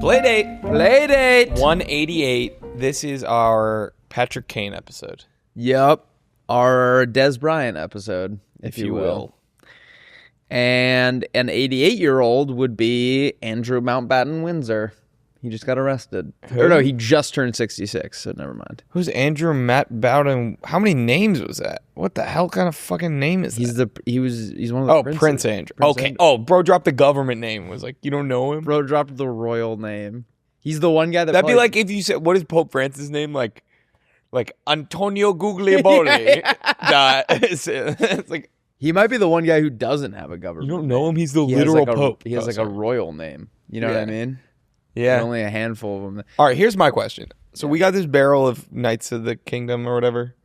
Playdate. Playdate. 188. This is our Patrick Kane episode. Yep. Our Des Bryant episode, if you will. And an 88-year-old would be Andrew Mountbatten Windsor. He just got arrested. Who? Or no, he just turned 66, so never mind. Who's Andrew Bowden? How many names was that? What the hell kind of fucking name is that? He's one of the princes. Prince Andrew. Prince okay. Andrew. Oh, bro dropped the government name. Was like, you don't know him? Bro dropped the royal name. He's the one guy that That'd be like if you said, what is Pope Francis' name? Like Antonio Guglielmone. It's like, he might be the one guy who doesn't have a government. you don't know him? He's the He literal has like pope. He has like a royal name. You know what I mean? Yeah. There's only a handful of them. All right, here's my question. So we got this barrel of Knights of the Kingdom or whatever.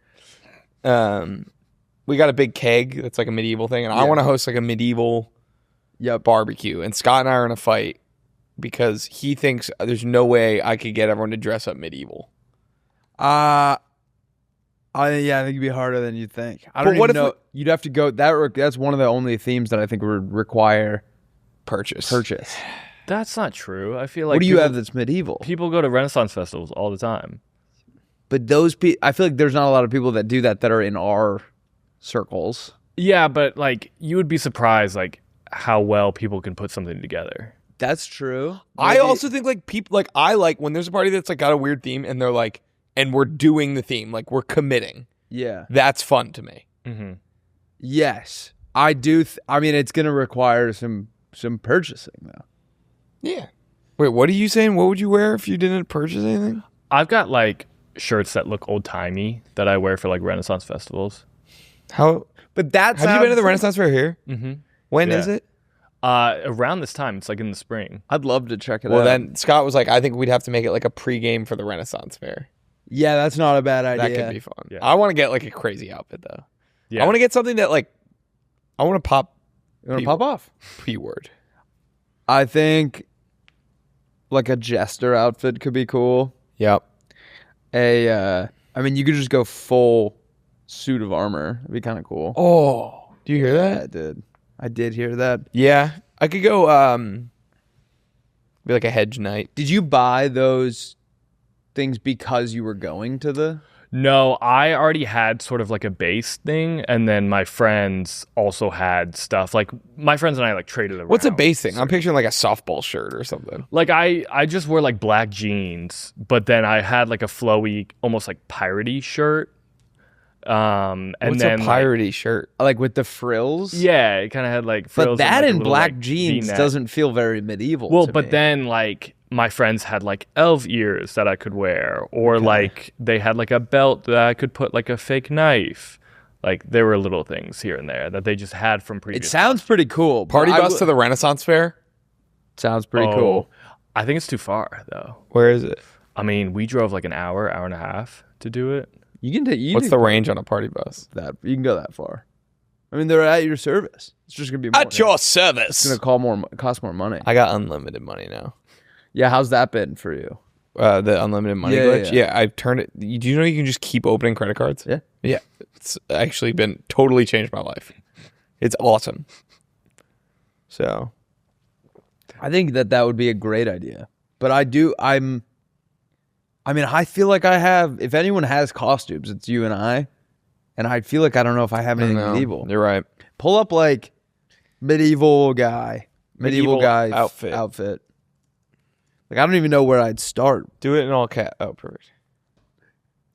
We got a big keg that's like a medieval thing, and I want to host like a medieval barbecue. And Scott and I are in a fight because he thinks there's no way I could get everyone to dress up medieval. I think it'd be harder than you'd think. I don't what even if know. You'd have to go. That's one of the only themes that I think would require purchase. That's not true. I feel like What do you have that's medieval? people go to Renaissance festivals all the time. But those people, I feel like there's not a lot of people that do that are in our circles. Yeah, but like you would be surprised like how well people can put something together. That's true. I also think like people like I like when there's a party that's like got a weird theme and they're like, and we're doing the theme, like we're committing. Yeah. That's fun to me. Mm-hmm. Yes, I do. I mean, it's going to require some purchasing though. Yeah. Wait, what are you saying? What would you wear if you didn't purchase anything? I've got like shirts that look old timey that I wear for like Renaissance festivals. How? But that's Have you been to the Renaissance Fair here? Mm-hmm. When is it? Around this time, it's like in the spring. I'd love to check it out. Well, then Scott was like, I think we'd have to make it like a pregame for the Renaissance Fair. Yeah, that's not a bad idea. That could be fun. Yeah. I want to get like a crazy outfit though. Yeah. I want to get something that like, I want to pop. You want to pop off? P-word. I think like a jester outfit could be cool. Yep. I mean, you could just go full suit of armor. It'd be kind of cool. Oh, do you hear that? I did hear that. Yeah, I could go. Be like a hedge knight. Did you buy those things because you were going to the? No, I already had sort of like a base thing, and then my friends also had stuff. Like my friends and I like traded around. What's a base thing? I'm picturing like a softball shirt or something. Like I just wore like black jeans, but then I had like a flowy, almost like piratey shirt. And What's then a piratey shirt? Like with the frills? Yeah, it kind of had like frills. But that and, like, in a little, black like, jeans V-neck. doesn't feel very medieval. Well, to but me. then like my friends had like elf ears that I could wear, or like they had like a belt that I could put like a fake knife. Like there were little things here and there that they just had from previous. It sounds pretty cool. Party bus to the Renaissance Fair? Sounds pretty cool. I think it's too far though. Where is it? I mean, we drove like an hour and a half to do it. You can take. What's the range on a party bus? That you can go that far. I mean, they're at your service. It's just gonna be more. At your It's service. gonna cost more money. I got unlimited money now. Yeah, how's that been for you? The unlimited money glitch. Yeah, I've turned it. Do you know you can just keep opening credit cards? Yeah. Yeah. It's actually been totally changed my life. It's awesome. So I think that would be a great idea. But I feel like I have. If anyone has costumes, it's you and I. And I feel like I don't know if I have anything medieval. You're right. Pull up like medieval guy outfit. Like I don't even know where I'd start. Do it in all cap. Oh, perfect.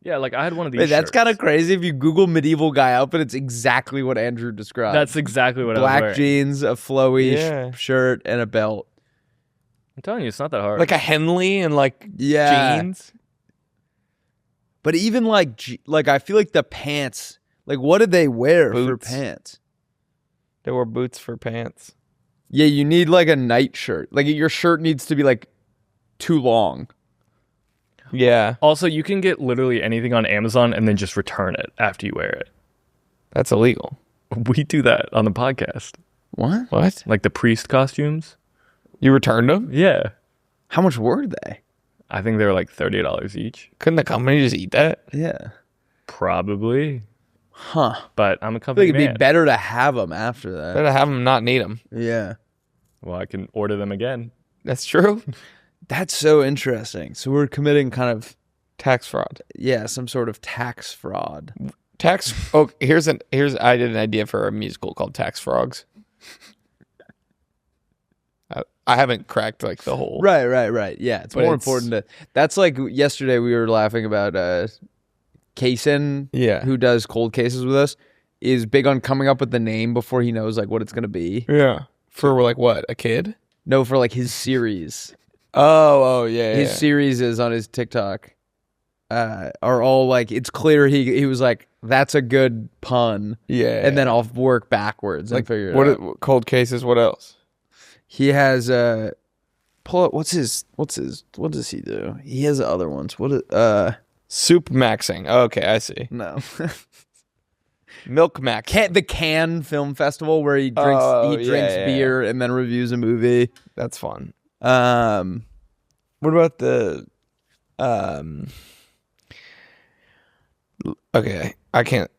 Yeah, like I had one of these. Wait, that's shirts. kind of crazy. If you Google medieval guy outfit, it's exactly what Andrew described. That's exactly what I was black wearing. jeans, a flowy shirt, and a belt. I'm telling you, it's not that hard. Like a Henley and like jeans. But even like I feel like the pants. Like what did they wear for Boots. pants? They wore boots for pants. Yeah, you need like a night shirt. Like your shirt needs to be like too long. Yeah. Also, you can get literally anything on Amazon and then just return it after you wear it. That's illegal. We do that on the podcast. What? What? Like the priest costumes. You returned them? Yeah. How much were they? I think they were like $38 each. Couldn't the company just eat that? Yeah. Probably. Huh. But I'm a I company think it'd man. be better to have them after that. Better have them not need them. Yeah. Well, I can order them again. That's true. That's so interesting. So we're committing kind of tax fraud. Yeah, some sort of tax fraud. Here's I did an idea for a musical called Tax Frogs. I haven't cracked like the whole Right. Yeah, it's more important to. That's like yesterday we were laughing about Kaysen, who does cold cases with us, is big on coming up with the name before he knows like what it's gonna be. Yeah, for like what, a kid? No, for like his series. Yeah. His series is on his TikTok. Are all like, it's clear he was like, that's a good pun. Yeah, and then I'll work backwards and figure it out. Cold cases. What else? He has pull up. What does he do? He has other ones. Soup maxing. Okay, I see. No. Milk max. The Cannes Film Festival where he drinks beer and then reviews a movie. That's fun. What about the okay, I can't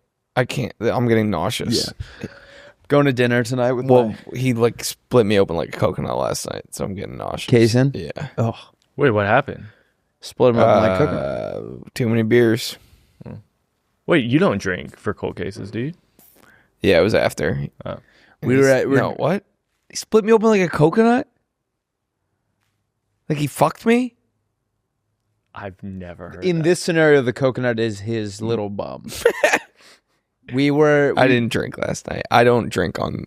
I'm getting nauseous. Yeah. Going to dinner tonight with he like split me open like a coconut last night, so I'm getting nauseous. Kaysen? Yeah. Oh. Wait, what happened? Split him open like coconut. Too many beers. Wait, you don't drink for cold cases, do you? Yeah, it was after. Oh. What? He split me open like a coconut? Like he fucked me? I've never heard In that. this scenario, the coconut is his little bum. I didn't drink last night. I don't drink on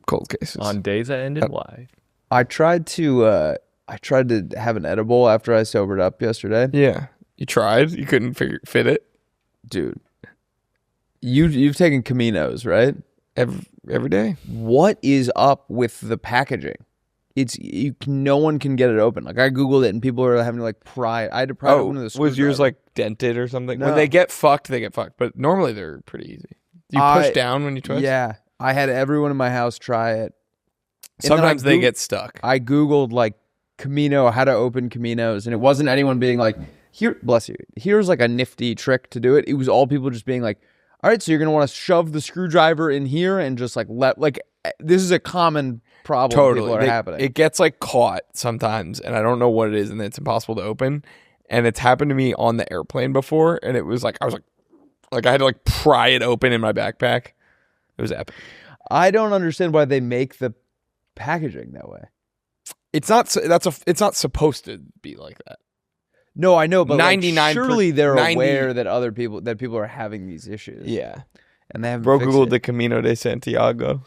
cold cases. On days that ended? Why? I tried to have an edible after I sobered up yesterday. Yeah. You tried? You couldn't fit it? Dude. You've taken Caminos, right? Every day. What is up with the packaging? No one can get it open. Like I googled it and people are having to like pry it. I had to pry it open with a screwdriver. Was yours like dented or something? No. When they get fucked, they get fucked. But normally they're pretty easy. Do you push down when you twist? Yeah. I had everyone in my house try it. Sometimes they get stuck. I googled like Camino, how to open Caminos, and it wasn't anyone being like, here, bless you, here's like a nifty trick to do it. It was all people just being like, all right, so you're gonna want to shove the screwdriver in here and just like this is a common problem. Totally, people are happening. It gets like caught sometimes, and I don't know what it is, and it's impossible to open. And it's happened to me on the airplane before, and it was like I was like I had to like pry it open in my backpack. It was epic. I don't understand why they make the packaging that way. It's not. It's not supposed to be like that. No, I know, but 99 surely they're aware that people are having these issues. Yeah, and they haven't. Bro googled the Camino de Santiago.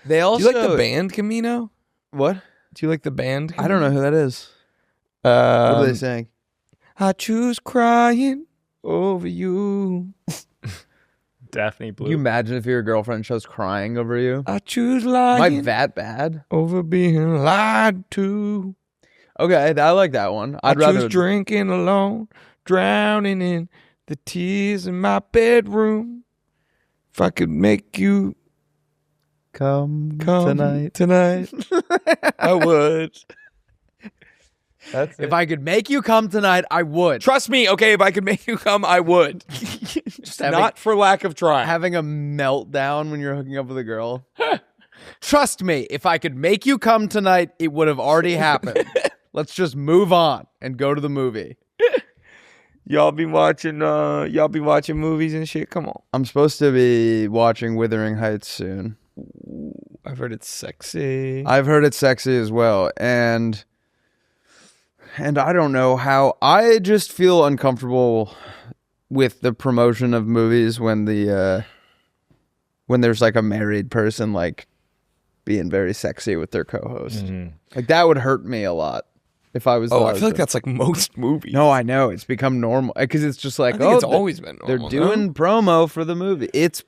They also. Do you like the band Camino? What? Do you like the band Camino? I don't know who that is. What are they saying? I choose crying over you. Daphne Blue. Can you imagine if your girlfriend chose crying over you? I choose lying. Am I that bad? Over being lied to. Okay, I like that one. I'd rather choose drinking alone, drowning in the tears in my bedroom. If I could make you come tonight, I would. That's if I could make you come tonight, I would. Trust me, okay, if I could make you come, I would. Just not for lack of trying. Having a meltdown when you're hooking up with a girl. Trust me, if I could make you come tonight, it would have already happened. Let's just move on and go to the movie. Y'all be watching movies and shit? Come on. I'm supposed to be watching Wuthering Heights soon. Ooh, I've heard it's sexy. I've heard it's sexy as well. And I don't know how. I just feel uncomfortable with the promotion of movies when there's like a married person like being very sexy with their co-host. Mm-hmm. Like that would hurt me a lot if I was. I feel like that's like most movies. No, I know it's become normal because it's just like it's always been normal. They're doing promo for the movie. It's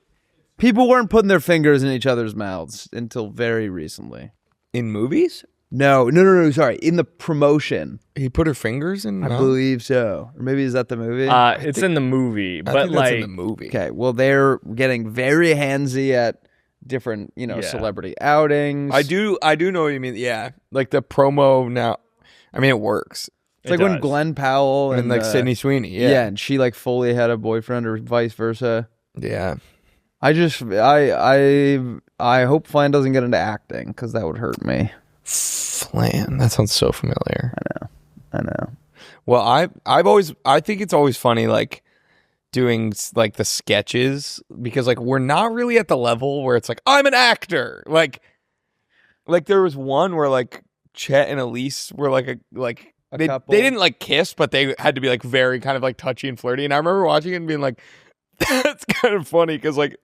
people weren't putting their fingers in each other's mouths until very recently. In movies? No. Sorry, in the promotion. He put her fingers in. I believe so. Or maybe is that the movie? It's in the movie, but think that's in the movie. Okay, well they're getting very handsy at different, celebrity outings. I do know what you mean. Yeah, like the promo now. I mean, it works. It's like when Glenn Powell and like Sydney Sweeney. Yeah, and she like fully had a boyfriend or vice versa. Yeah. I hope Flan doesn't get into acting because that would hurt me. Flan. That sounds so familiar. I know. Well, I think it's always funny, like, doing like the sketches, because like we're not really at the level where it's like I'm an actor. Like there was one where like Chet and Elise were like they didn't like kiss, but they had to be like very kind of like touchy and flirty. And I remember watching it and being like, that's kind of funny because like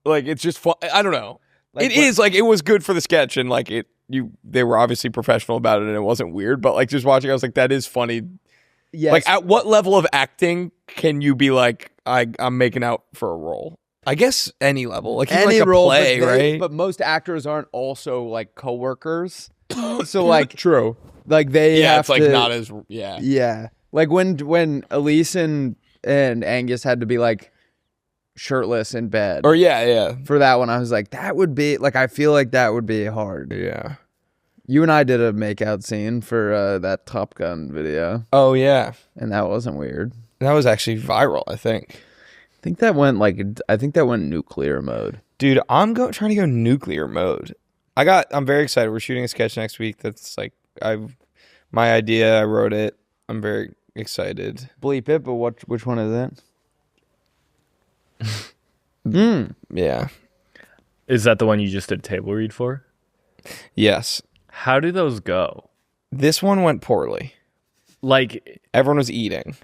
it's just fun. I don't know. Like, it was good for the sketch, and like they were obviously professional about it and it wasn't weird, but like just watching, I was like, that is funny. Yes. Like, at what level of acting can you be like, I'm making out for a role? I guess any level, like any like a role, play, right? But most actors aren't also like coworkers, so like true. Like they have it's like to, not as yeah. Like when Elise and Angus had to be like shirtless in bed, or yeah. For that one, I was like, that would be like, I feel like that would be hard. Yeah. You and I did a makeout scene for that Top Gun video. Oh, yeah. And that wasn't weird. That was actually viral, I think. I think that went nuclear mode. Dude, I'm trying to go nuclear mode. I'm very excited. We're shooting a sketch next week that's like, my idea, I wrote it. I'm very excited. Bleep it, but which one is it? Yeah. Is that the one you just did table read for? Yes. How do those go? This one went poorly. Like, everyone was eating.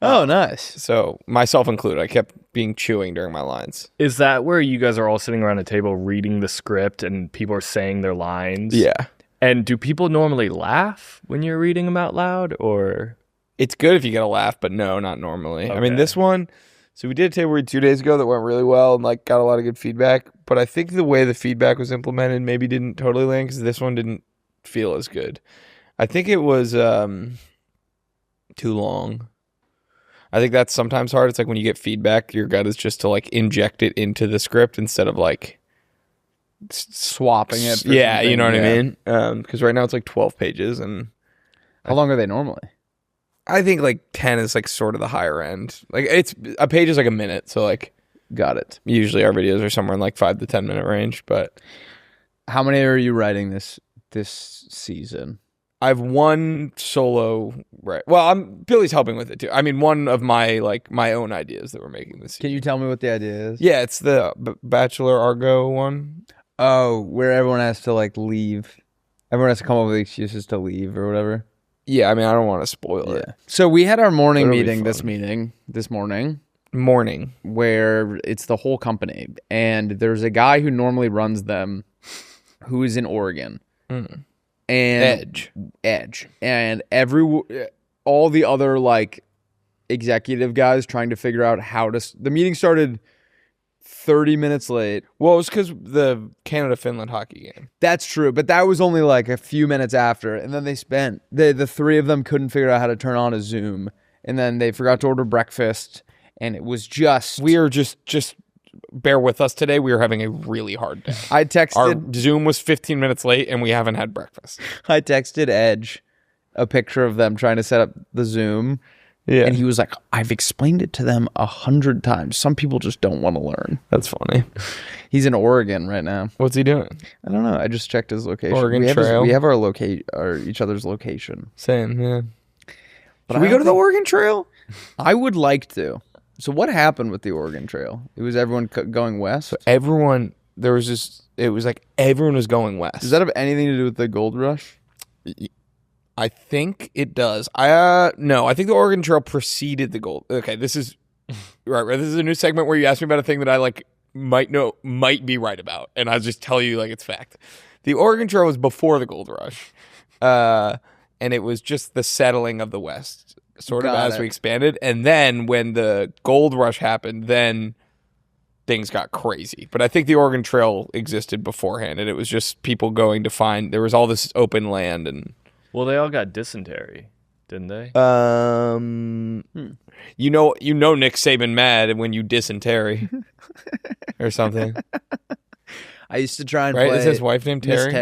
Oh, nice. So, myself included, I kept chewing during my lines. Is that where you guys are all sitting around a table reading the script and people are saying their lines? Yeah. And do people normally laugh when you're reading them out loud, or? It's good if you get a laugh, but no, not normally. Okay. I mean, this one, so we did a table read 2 days ago that went really well and like got a lot of good feedback, but I think the way the feedback was implemented maybe didn't totally land because this one didn't feel as good. I think it was too long. I think that's sometimes hard. It's like when you get feedback, your gut is just to like inject it into the script instead of like swapping it. Yeah, you know what I mean? Because right now it's like 12 pages. And how long are they normally? I think like 10 is like sort of the higher end. Like a page is like a minute. So like, got it. Usually our videos are somewhere in like 5 to 10 minute range. But how many are you writing this season? I have one solo, right? Well, Billy's helping with it too. I mean, one of my own ideas that we're making this season. Can you tell me what the idea is? Yeah, it's the Bachelor Argo one. Oh, where everyone has to like leave. Everyone has to come up with excuses to leave or whatever. Yeah, I mean, I don't want to spoil it. So we had our morning meeting this morning. Where it's the whole company. And there's a guy who normally runs them who is in Oregon. Mm. And Edge. And all the other like executive guys trying to figure out how to... The meeting started 30 minutes late. Well, it was because the Canada-Finland hockey game. That's true, but that was only like a few minutes after. And then they spent... The three of them couldn't figure out how to turn on a Zoom. And then they forgot to order breakfast. And it was just... We are just bear with us today. We are having a really hard day. I texted... Our Zoom was 15 minutes late, and we haven't had breakfast. I texted Edge a picture of them trying to set up the Zoom. Yeah. And he was like, I've explained it to them 100 times. Some people just don't want to learn. That's funny. He's in Oregon right now. What's he doing? I don't know. I just checked his location. Oregon Trail. We have our each other's location. Same, yeah. But should we go to the Oregon Trail? I would like to. So what happened with the Oregon Trail? It was everyone going west? So everyone was going west. Does that have anything to do with the gold rush? I think it does. No, I think the Oregon Trail preceded the gold. Okay, this is right. This is a new segment where you ask me about a thing that I like might be right about, and I'll just tell you like it's fact. The Oregon Trail was before the gold rush, and it was just the settling of the West, sort of as we expanded. And then when the gold rush happened, then things got crazy. But I think the Oregon Trail existed beforehand, and it was just people going to find. There was all this open land and. Well, they all got dysentery, didn't they? You know Nick Saban mad when you dysentery or something. I used to try and play. Is his wife named Terry?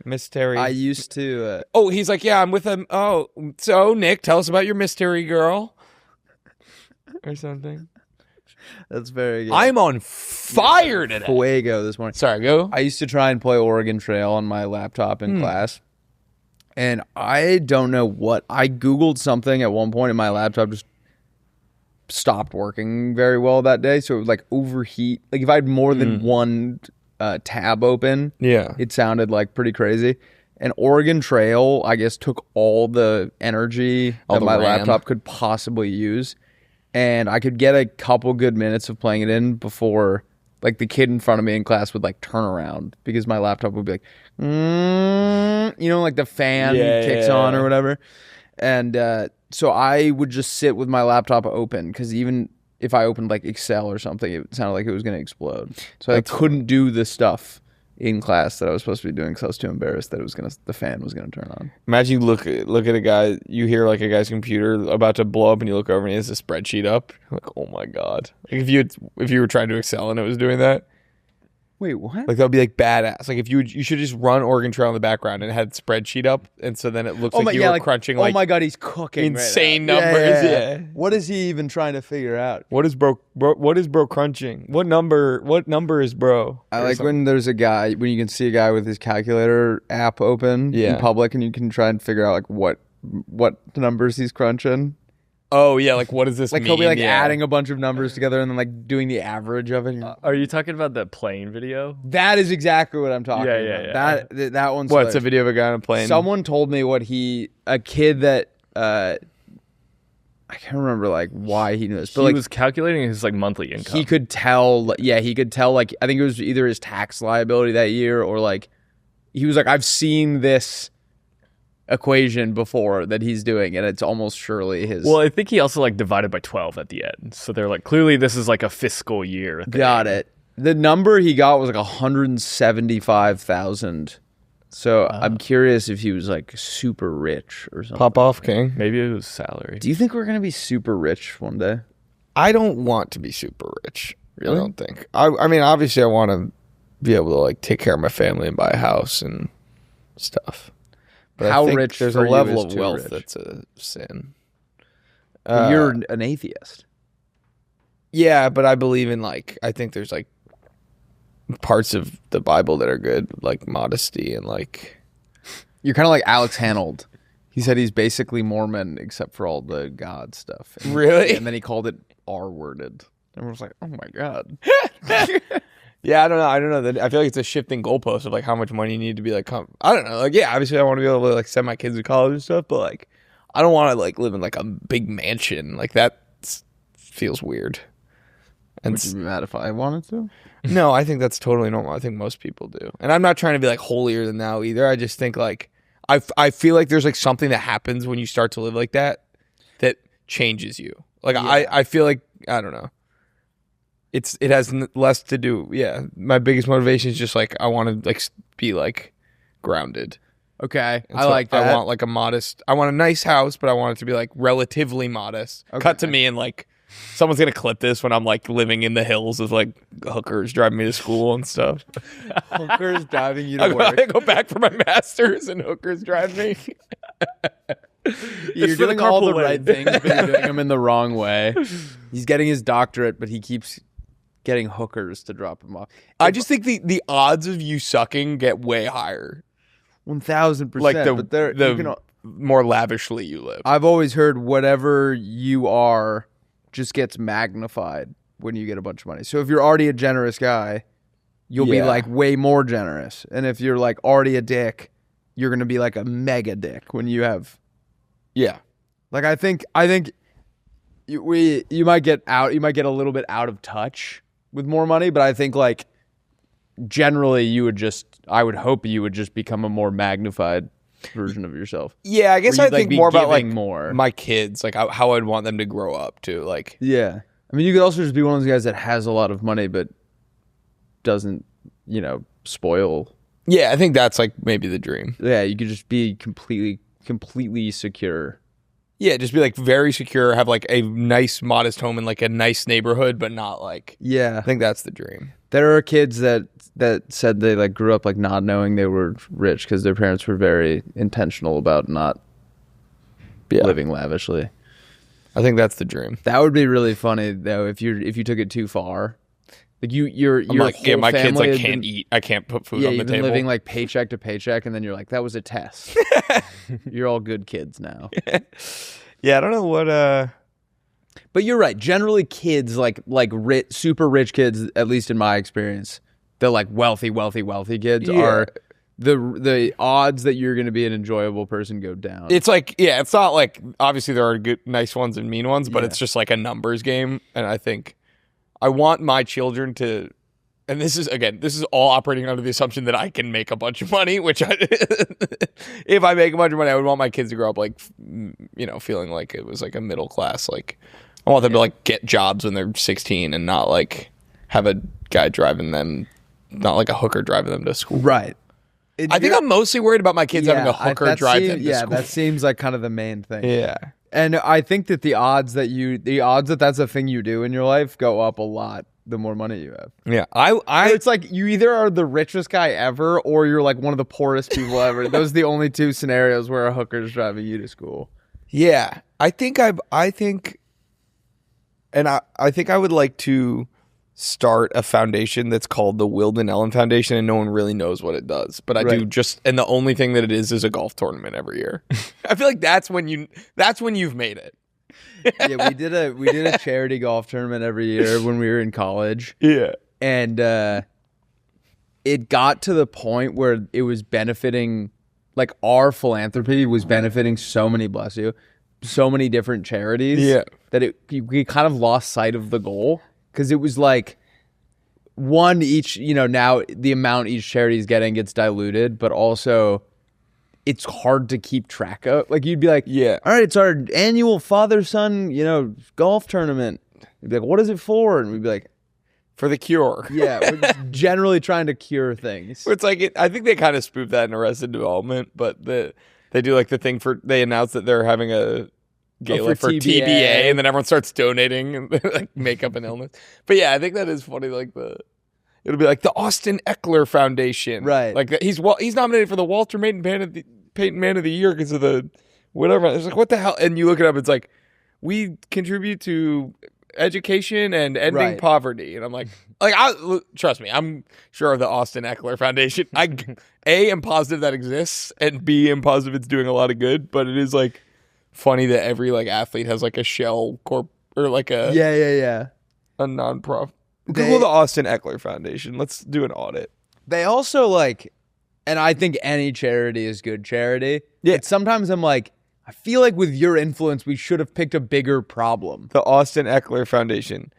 Miss Terry. I used to. He's like, yeah, I'm with him. Oh, so Nick, tell us about your mystery girl or something. That's very good. I'm on fire today. Fuego this morning. Sorry, go. I used to try and play Oregon Trail on my laptop in class. And I don't know what. I Googled something at one point and my laptop just stopped working very well that day. So it would like overheat. Like if I had more than one tab open, it sounded like pretty crazy. And Oregon Trail, I guess, took all the energy that my laptop could possibly use. And I could get a couple good minutes of playing it in before like the kid in front of me in class would like turn around because my laptop would be like, like the fan kicks on or whatever. And so I would just sit with my laptop open because even if I opened like Excel or something, it sounded like it was going to explode. So I couldn't do the stuff in class that I was supposed to be doing because I was too embarrassed that the fan was going to turn on. Imagine you look at a guy, you hear like a guy's computer about to blow up, and you look over and he has a spreadsheet up. You're like, oh my god! Like if you were trying to Excel and it was doing that. Wait, what? Like that would be like badass. Like if you should just run Oregon Trail in the background and it had spreadsheet up, and so then it looks like you were crunching. Like, oh my god, he's cooking insane right numbers. Yeah. What is he even trying to figure out? What is bro crunching? What number is bro? I like when there's a guy when you can see a guy with his calculator app open in public, and you can try and figure out like what numbers he's crunching. Oh yeah, like what does this mean? Like he'll be like adding a bunch of numbers together and then like doing the average of it. Are you talking about the plane video? That is exactly what I'm talking about. Yeah. That one's what? It's a video of a guy on a plane. Someone told me a kid that I can't remember like why he knew this, but he like was calculating his like monthly income. He could tell. Yeah, he could tell. Like I think it was either his tax liability that year or like he was like, I've seen this equation before that he's doing, and it's almost surely his. Well, I think he also like divided by 12 at the end, so they're like, clearly this is like a fiscal year thing. Got it. The number he got was like 175,000. So I'm curious if he was like super rich or something. Pop off king. Maybe it was salary. Do you think we're gonna be super rich one day? I don't want to be super rich. Really? I don't think. I mean, obviously, I want to be able to like take care of my family and buy a house and stuff. But How I think rich there's for a you level is of too wealth rich? that's a sin. You're an atheist. Yeah, but I believe in like I think there's like parts of the Bible that are good, like modesty and like. You're kind of like Alex Hanold. He said he's basically Mormon except for all the God stuff. Really? And then he called it R-worded. Everyone was like, "Oh my god." Yeah, I don't know. I feel like it's a shifting goalpost of like how much money you need to be like. I don't know. Like, yeah, obviously I want to be able to like send my kids to college and stuff, but like, I don't want to like live in like a big mansion. Like that feels weird. And Would you be mad if I wanted to? No, I think that's totally normal. I think most people do, and I'm not trying to be like holier than thou either. I just think like I feel like there's like something that happens when you start to live like that changes you. Like I feel like I don't know. It has less to do. Yeah, my biggest motivation is just like I want to like be like grounded. Okay, And I so like that. I want like a modest. I want a nice house, but I want it to be like relatively modest. Okay. Cut to me and like someone's gonna clip this when I'm like living in the hills with like hookers driving me to school and stuff. Hookers driving you to work. I go back for my master's and hookers drive me. You're for the doing all the carpool right lane. things, but you're doing them in the wrong way. He's getting his doctorate, but he keeps getting hookers to drop him off. I just think the odds of you sucking get way higher. 1,000%. Like but the more lavishly you live. I've always heard whatever you are just gets magnified when you get a bunch of money. So if you're already a generous guy, you'll be like way more generous. And if you're like already a dick, you're going to be like a mega dick when you have. Yeah. Like I think you might get a little bit out of touch with more money, but I think like generally I would hope you would just become a more magnified version of yourself. Yeah, I guess I think more about like more. my kids, like how I'd want them to grow up too. Like, Yeah. I mean, you could also just be one of those guys that has a lot of money but doesn't, spoil. yeah, I think that's like maybe the dream. Yeah, you could just be completely secure. Yeah, just be like very secure, have like a nice modest home in like a nice neighborhood, but not like. Yeah. I think that's the dream. There are kids that said they like grew up like not knowing they were rich because their parents were very intentional about not living lavishly. I think that's the dream. That would be really funny though if you took it too far. Like your like, whole my kids like family can't eat. I can't put food yeah, on the you've table. been living like paycheck to paycheck, and then you're like, that was a test. You're all good kids now. Yeah, I don't know what. But you're right. Generally, kids like rich, super rich kids, at least in my experience, the like wealthy kids are the odds that you're going to be an enjoyable person go down. It's like, yeah, it's not like, obviously there are good, nice ones and mean ones, but it's just like a numbers game. And I think I want my children to, and this is all operating under the assumption that I can make a bunch of money, which if I make a bunch of money, I would want my kids to grow up like, feeling like it was like a middle class. Like, I want them to like get jobs when they're 16 and not like have a guy driving them, not like a hooker driving them to school. Right. I think I'm mostly worried about my kids having a hooker drive them to school. Yeah, that seems like kind of the main thing. Yeah. And I think that the odds that that's a thing you do in your life go up a lot the more money you have. Yeah. It's like you either are the richest guy ever or you're like one of the poorest people ever. Those are the only two scenarios where a hooker's driving you to school. Yeah. I think I would like to start a foundation that's called the Wilden Ellen Foundation, and no one really knows what it does. But I do and the only thing that it is a golf tournament every year. I feel like that's when you've made it. Yeah, we did a charity golf tournament every year when we were in college. Yeah. And it got to the point where it was benefiting, like our philanthropy was benefiting so many different charities. Yeah. That we kind of lost sight of the goal. Because it was like one each, now the amount each charity is getting gets diluted, but also it's hard to keep track of. Like you'd be like, yeah, all right, it's our annual father-son, golf tournament. You'd be like, what is it for? And we'd be like, for the cure. Yeah, we're just generally trying to cure things. It's like, I think they kind of spoofed that in Arrested Development, but they do like the thing they announced that they're having a gala for TBA, and then everyone starts donating and like makeup and illness. But yeah, I think that is funny. Like it'll be like the Austin Ekeler Foundation, right? Like he's nominated for the Walter Payton Man of the Year because of the whatever. It's like, what the hell? And you look it up, it's like, we contribute to education and ending poverty, and I'm like trust me, I'm sure of the Austin Ekeler Foundation. I am positive that exists, and B, am positive it's doing a lot of good. But it is like funny that every like athlete has like a shell corp or like a a non-profit. Google the Austin Ekeler Foundation. Let's do an audit. They also like, and I think any charity is good charity. Yeah. But sometimes I'm like, I feel like with your influence, we should have picked a bigger problem. The Austin Ekeler Foundation,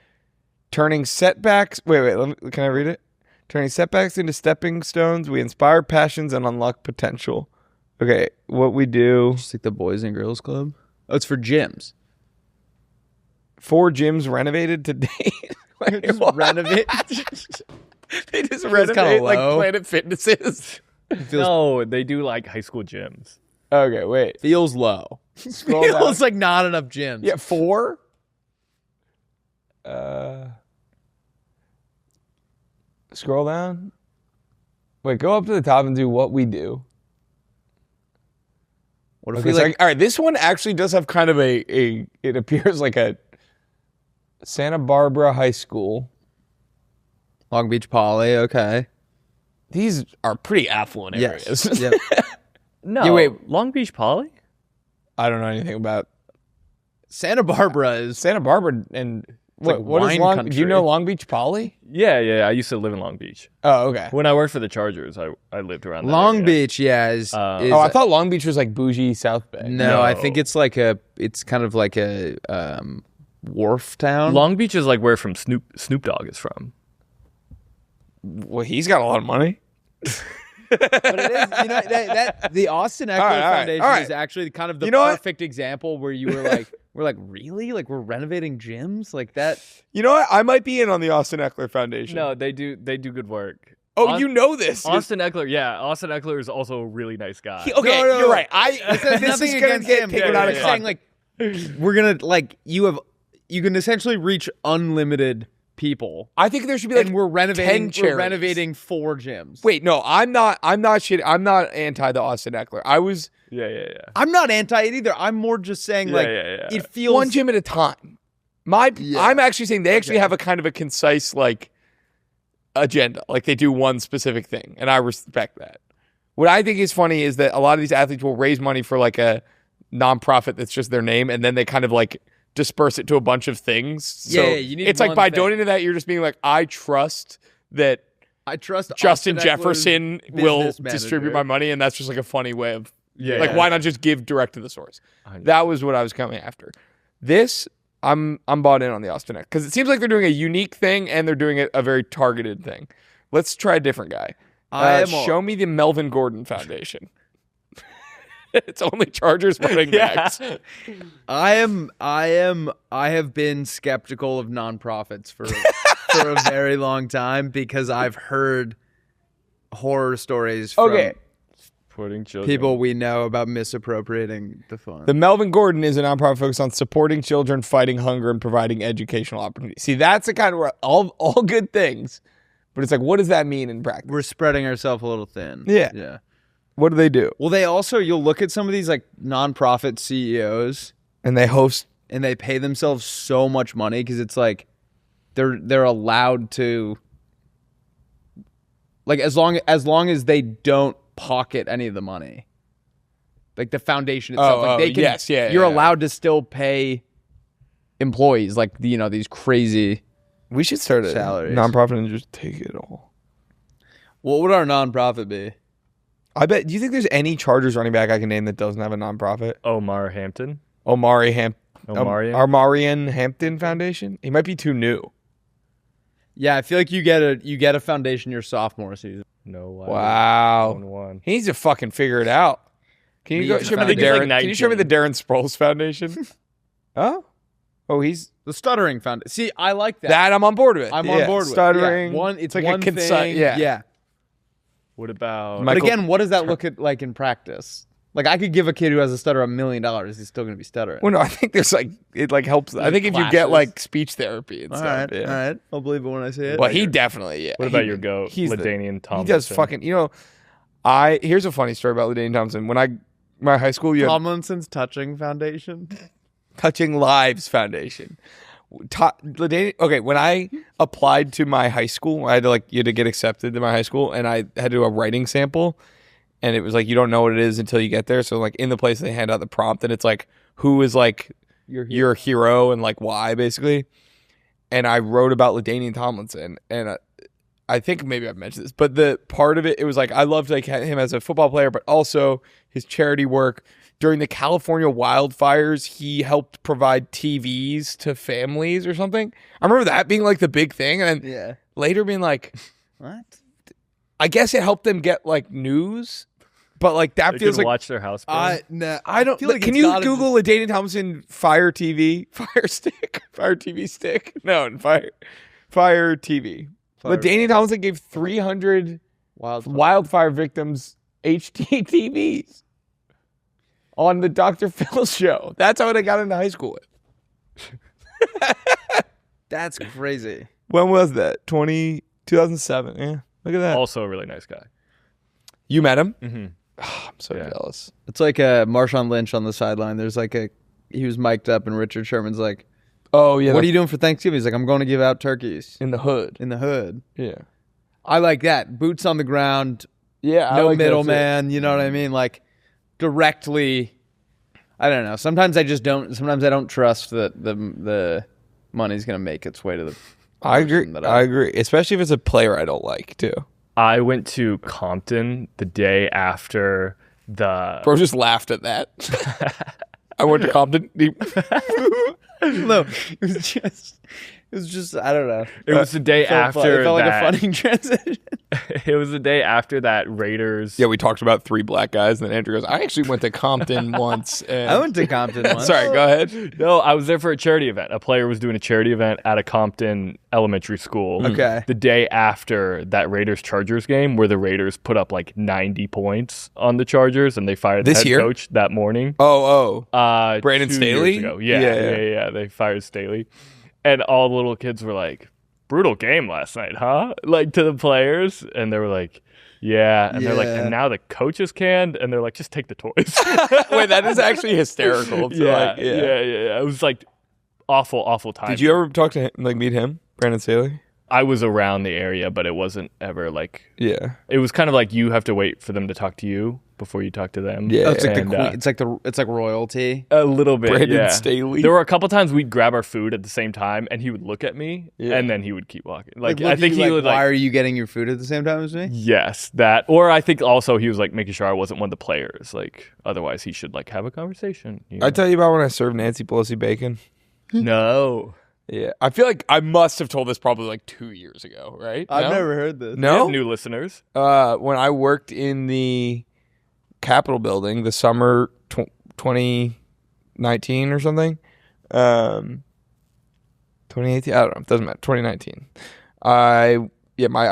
turning setbacks. Wait. Can I read it? Turning setbacks into stepping stones. We inspire passions and unlock potential. Okay, what we do. Just like the Boys and Girls Club. Oh, it's for gyms. 4 gyms renovated today. They just renovate like Planet Fitnesses. No, they do like high school gyms. Okay, wait. Feels low. Feels like not enough gyms. Yeah, 4? Scroll down. Wait, go up to the top and do what we do. What if we like? All right, this one actually does have kind of it appears like a Santa Barbara High School. Long Beach Poly, okay. These are pretty affluent areas. Yep. No, yeah, wait. Long Beach Poly? I don't know anything about Santa Barbara and what is Long? Country. Do you know Long Beach Poly? Yeah. I used to live in Long Beach. Oh, okay. When I worked for the Chargers, I lived around that Long area. Beach. Yeah. I thought Long Beach was like bougie South Bay. No, I think it's kind of like a wharf town. Long Beach is like where Snoop Dogg is from. Well, he's got a lot of money. But it is, that the Austin Ekeler Foundation is actually kind of the perfect example where you were like, we're like, really? Like, we're renovating gyms? Like that? You know what? I might be in on the Austin Ekeler Foundation. No, they do good work. Oh, you know this. Austin Ekeler, yeah. Austin Ekeler is also a really nice guy. You're right. This is going to get taken out of context. Saying, like, we're going to, like, you can essentially reach unlimited people. I think there should be like And we're renovating 10 charities. 4 gyms. Wait, no, I'm not anti the Austin Ekeler. Yeah. I'm not anti it either. I'm more just saying it feels one gym at a time. I'm actually saying they actually have a kind of a concise like agenda. Like they do one specific thing, and I respect that. What I think is funny is that a lot of these athletes will raise money for like a nonprofit that's just their name, and then they kind of like disperse it to a bunch of things. So you need it's like one by thing. donating to that, you're just being like, I trust Justin Justin Ekeler's Jefferson will business manager. distribute my money, and that's just like a funny way of Yeah. why not just give direct to the source? 100%. That was what I was coming after. This I'm bought in on the Austin because it seems like they're doing a unique thing and they're doing a very targeted thing. Let's try a different guy. Show me the Melvin Gordon Foundation. It's only Chargers running backs. I have been skeptical of nonprofits for a very long time because I've heard horror stories from Supporting children. people we know about misappropriating the funds. The Melvin Gordon is a nonprofit focused on supporting children, fighting hunger, and providing educational opportunities. See, that's the kind of all good things, but it's like, what does that mean in practice? We're spreading ourselves a little thin. Yeah. What do they do? Well, you'll look at some of these like nonprofit CEOs And they host. and they pay themselves so much money because it's like they're allowed to, like, as long as they don't pocket any of the money, like the foundation itself, they can. yes, yeah, you're yeah. allowed to still pay employees, like these crazy. We should start a salaries. nonprofit and just take it all. What would our nonprofit be? I bet. Do you think there's any Chargers running back I can name that doesn't have a nonprofit? Omar Hampton. Omarian Hampton? Foundation. He might be too new. Yeah, I feel like you get a foundation your sophomore season. No way. Wow. One. He needs to fucking figure it out. Can you show me the think he's like Darren? Can you show me the Darren Sproles Foundation? Huh? Oh, he's The stuttering foundation. See, I like that. that. I'm on board with. I'm on board with stuttering. Yeah. It's like one a concise. thing. Yeah. What about Mike- But again, what does that look at like in practice? Like I could give a kid who has a stutter $1 million. He's still going to be stuttering. Well, no, I think there's like it like helps. I think if you get classes. like speech therapy and all stuff. right, Yeah. all right. I'll believe it when I see it. Well, he definitely. Yeah. what about your goat, he's LaDainian Tomlinson? He does fucking. Here's a funny story about LaDainian Thompson. When my high school, you had Tomlinson's Touching Foundation. Touching Lives Foundation. Okay, when I applied to my high school, I had to you had to get accepted to my high school, and I had to do a writing sample, and it was like you don't know what it is until you get there. So like in the place they hand out the prompt, and it's like who is like your hero and like why basically. And I wrote about LaDainian Tomlinson, and I think maybe I've mentioned this, but the part of it was like I loved like him as a football player, but also his charity work. During the California wildfires, he helped provide TVs to families or something. I remember that being like the big thing, and then later being like, What? I guess it helped them get like news, but like that They feels could like watch their house burn. No, I don't. feel like Can it's you gotta Google LaDainian Thompson Fire TV, Fire Stick, Fire TV stick? No, Fire TV. LaDainian Thompson gave 300 wildfire victims HD TVs on the Dr. Phil show. That's how I got into high school with. That's crazy. When was that? 2007. Yeah, look at that. Also a really nice guy. You met him? Mm-hmm. Oh, I'm so jealous. It's like Marshawn Lynch on the sideline. There's like he was mic'd up, and Richard Sherman's like, Oh yeah. "What are you doing for Thanksgiving?" He's like, "I'm going to give out turkeys in the hood? in the hood." Yeah. I like that. Boots on the ground, Yeah. no middleman. You know what I mean? Like directly. I don't know. Sometimes I don't trust that the money's gonna make its way to the. I agree. that I agree, especially if it's a player I don't like too. I went to Compton the day after the. Bro just laughed at that. I went to Compton. No, it was just I don't know. It was the day after It felt like a that. funny transition. It was the day after that Raiders. Yeah, we talked about 3 black guys, and then Andrew goes, I actually went to Compton once. And... I went to Compton once. Sorry, go ahead. No, I was there for a charity event. A player was doing a charity event at a Compton elementary school. Okay. The day after that Raiders-Chargers game where the Raiders put up like 90 points on the Chargers and they fired the This head year? coach that morning. Oh. Brandon 2 Staley? years ago. Yeah, they fired Staley. And all the little kids were like, brutal game last night, huh? Like to the players. And they were like, yeah. And they're like, and now the coach is canned. And they're like, just take the toys. Wait, that is actually hysterical. Yeah. It was like awful time. Did you ever talk to him, like meet him, Brandon Staley? I was around the area, but it wasn't ever like. Yeah. It was kind of like you have to wait for them to talk to you before you talk to them. Yeah. Oh, it's like the queen. It's like royalty. A little bit. Brandon Staley. There were a couple times we'd grab our food at the same time, and he would look at me, and then he would keep walking. Like I think he would like. Why are you getting your food at the same time as me? Yes, that. Or I think also he was like making sure I wasn't one of the players. Like otherwise, he should like have a conversation. You know? I tell you about when I served Nancy Pelosi bacon. No. Yeah, I feel like I must have told this probably like 2 years ago, right? I've never heard this. We No, have new listeners. when I worked in the Capitol building, the summer 2019 or something, 2018. I don't know. It doesn't matter. 2019. I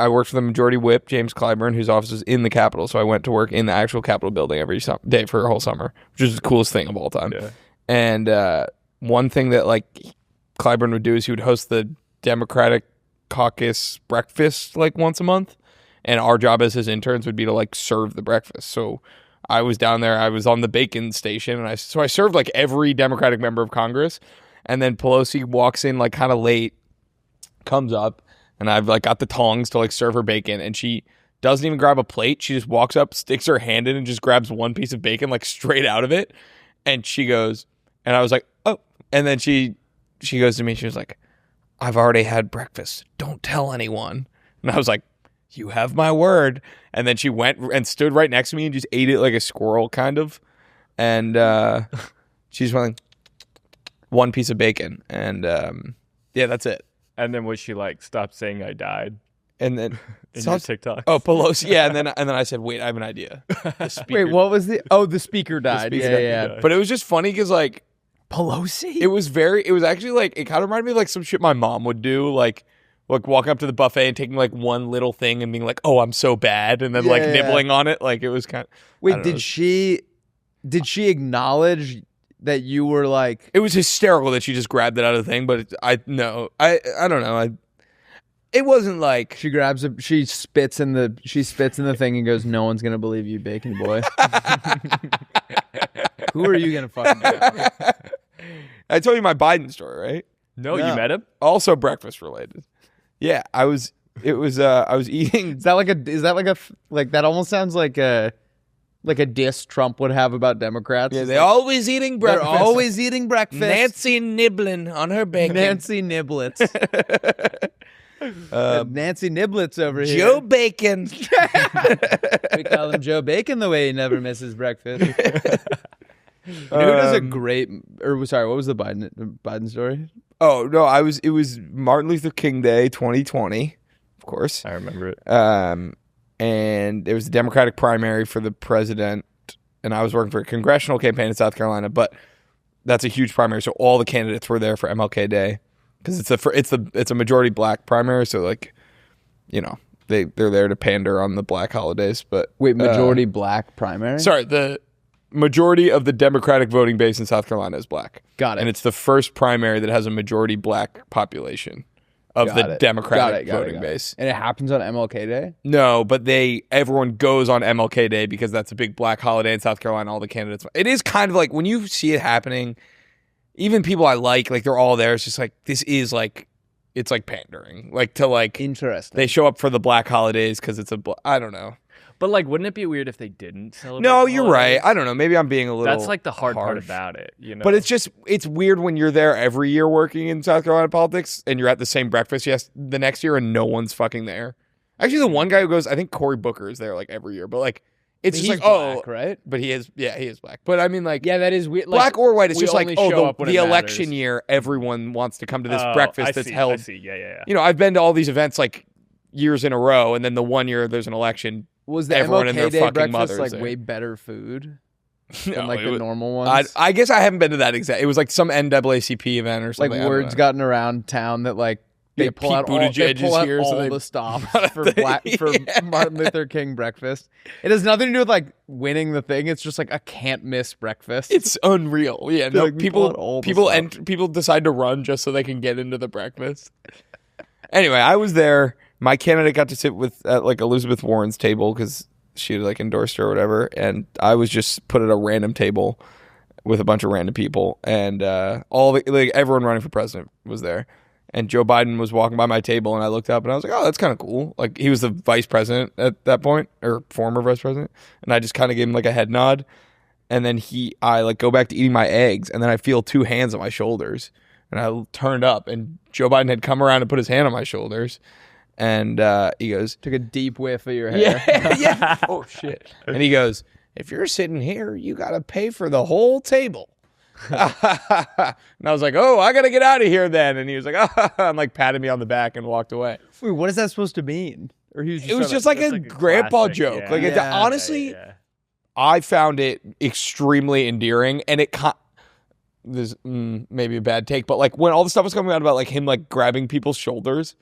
worked for the Majority Whip, James Clyburn, whose office was in the Capitol. So I went to work in the actual Capitol building every day for a whole summer, which is the coolest thing of all time. Yeah. And one thing that like Clyburn would do is he would host the Democratic caucus breakfast like once a month, and our job as his interns would be to like serve the breakfast. So I was down there, I was on the bacon station, and I served like every Democratic member of Congress, and then Pelosi walks in like kind of late, comes up, and I've like got the tongs to like serve her bacon, and she doesn't even grab a plate. She just walks up, sticks her hand in, and just grabs one piece of bacon like straight out of it, and she goes, and I was like, oh, and then she goes to me, she was like, I've already had breakfast. Don't tell anyone. And I was like, you have my word. And then she went and stood right next to me and just ate it like a squirrel, kind of. And she's like, one piece of bacon. And yeah, that's it. And then was she like, stop saying I died? And then In your TikTok. Oh, Pelosi. Yeah. And then I said, wait, I have an idea. Wait, what was the speaker died. Yeah. But it was just funny because like, Pelosi? it was actually like, it kind of reminded me of like some shit my mom would do, like walking up to the buffet and taking like one little thing and being like, oh, I'm so bad, and then nibbling on it. Like it was kind of. Wait, did she acknowledge that you were like? It was hysterical that she just grabbed it out of the thing, but I don't know. It wasn't like She spits in the thing and goes, no one's gonna believe you, bacon boy. Who are you gonna fucking do? I told you my Biden story, right? No, you met him? Also breakfast related. Yeah, I was eating. Is that like that almost sounds like a diss Trump would have about Democrats? Yeah, they're always eating breakfast. They're always eating breakfast. Nancy nibbling on her bacon. Nancy Niblets. Nancy Niblets over here. Joe Bacon. We call him Joe Bacon the way he never misses breakfast. Who does a great? Or sorry, what was the Biden story? Oh no, it was Martin Luther King Day 2020, of course. I remember it. And there was a Democratic primary for the president, and I was working for a congressional campaign in South Carolina, but that's a huge primary, so all the candidates were there for MLK Day because it's a majority black primary, so like, you know, they're there to pander on the black holidays. But wait, majority black primary? Sorry, the majority of the Democratic voting base in South Carolina is black. Got it. And it's the first primary that has a majority black population of the Democratic voting base. And it happens on MLK Day? No, but everyone goes on MLK Day because that's a big black holiday in South Carolina. All the candidates. It is kind of like when you see it happening, even people I like they're all there. It's just like, this is like, it's like pandering. Like to like, interesting. They show up for the black holidays because it's I don't know. But like, wouldn't it be weird if they didn't celebrate? No, you're right. I don't know. Maybe I'm being a little. That's like the hard part harsh about it, you know. But it's weird when you're there every year working in South Carolina politics and you're at the same breakfast the next year and no one's fucking there. Actually, the one guy who goes, I think Cory Booker is there like every year, but like it's just like black, right? But he is black. But I mean, like, yeah, that is weird. Black like, or white. It's just like the election matters. Year, everyone wants to come to this breakfast that's held. I see. Yeah. You know, I've been to all these events like years in a row, and then the one year there's an election. Was the everyone MLK and their Day fucking breakfast mothers like there. way better food No, than like the normal ones? I guess I haven't been to that exact. It was like some NAACP event or something. Like words gotten around town that like they pull out all, the stops for Martin Luther King breakfast. It has nothing to do with like winning the thing. It's just like a can't miss breakfast. It's unreal. Yeah, no, like, people decide to run just so they can get into the breakfast. Anyway, I was there. My candidate got to sit at like Elizabeth Warren's table because she had like endorsed her or whatever, and I was just put at a random table with a bunch of random people, and everyone running for president was there. And Joe Biden was walking by my table, and I looked up, and I was like, "Oh, that's kind of cool." Like he was the vice president at that point, or former vice president, and I just kind of gave him like a head nod. And then I like go back to eating my eggs, and then I feel two hands on my shoulders, and I turned up, and Joe Biden had come around and put his hand on my shoulders, and he goes, Took a deep whiff of your hair. yeah. Oh shit. And he goes, if you're sitting here, you got to pay for the whole table. And I was like, oh, I got to get out of here then. And he was like, and like patted me on the back and walked away. Wait, what is that supposed to mean? Or It was just like a grandpa joke. Yeah. Like honestly, I found it extremely endearing, and there's maybe a bad take, but like when all the stuff was coming out about like him like grabbing people's shoulders,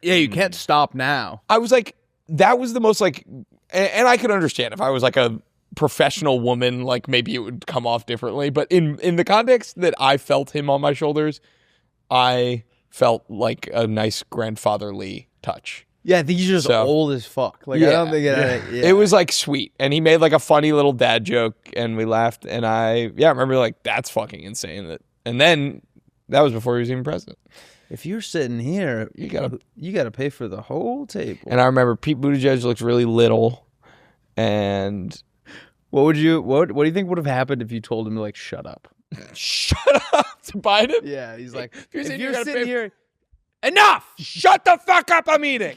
Yeah, you can't stop now. I was like, that was the most like, and I could understand if I was like a professional woman, like maybe it would come off differently. But in the context that I felt him on my shoulders, I felt like a nice grandfatherly touch. Yeah, I think he's just old as fuck. Like I don't think it was like sweet, and he made like a funny little dad joke, and we laughed, and I remember like that's fucking insane. And then that was before he was even president. If you're sitting here, you gotta pay for the whole table. And I remember Pete Buttigieg looked really little, and what do you think would have happened if you told him to like shut up? Shut up to Biden? Yeah, he's like, if you're sitting here, enough! Shut the fuck up! I'm eating.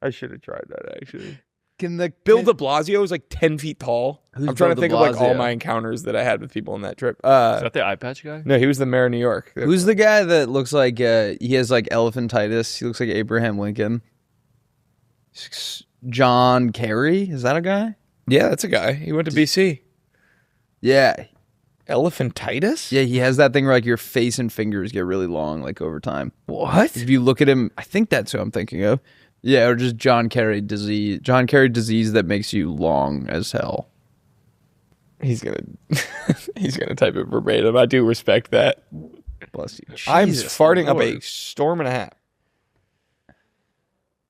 I should have tried that actually. Bill De Blasio is like 10 feet tall. I'm trying to think of like all my encounters that I had with people on that trip. Is that the eye patch guy? No, he was the mayor of New York. Who's the guy that looks like he has like elephantitis? He looks like Abraham Lincoln. John Kerry? Is that a guy? Yeah, that's a guy. He went to BC. Yeah. Elephantitis? Yeah, he has that thing where like your face and fingers get really long like over time. What? If you look at him, I think that's who I'm thinking of. Yeah, or just John Kerry disease. John Kerry disease that makes you long as hell. He's gonna type it verbatim. I do respect that. Bless you. I'm Jesus farting Lord. up a storm and a half.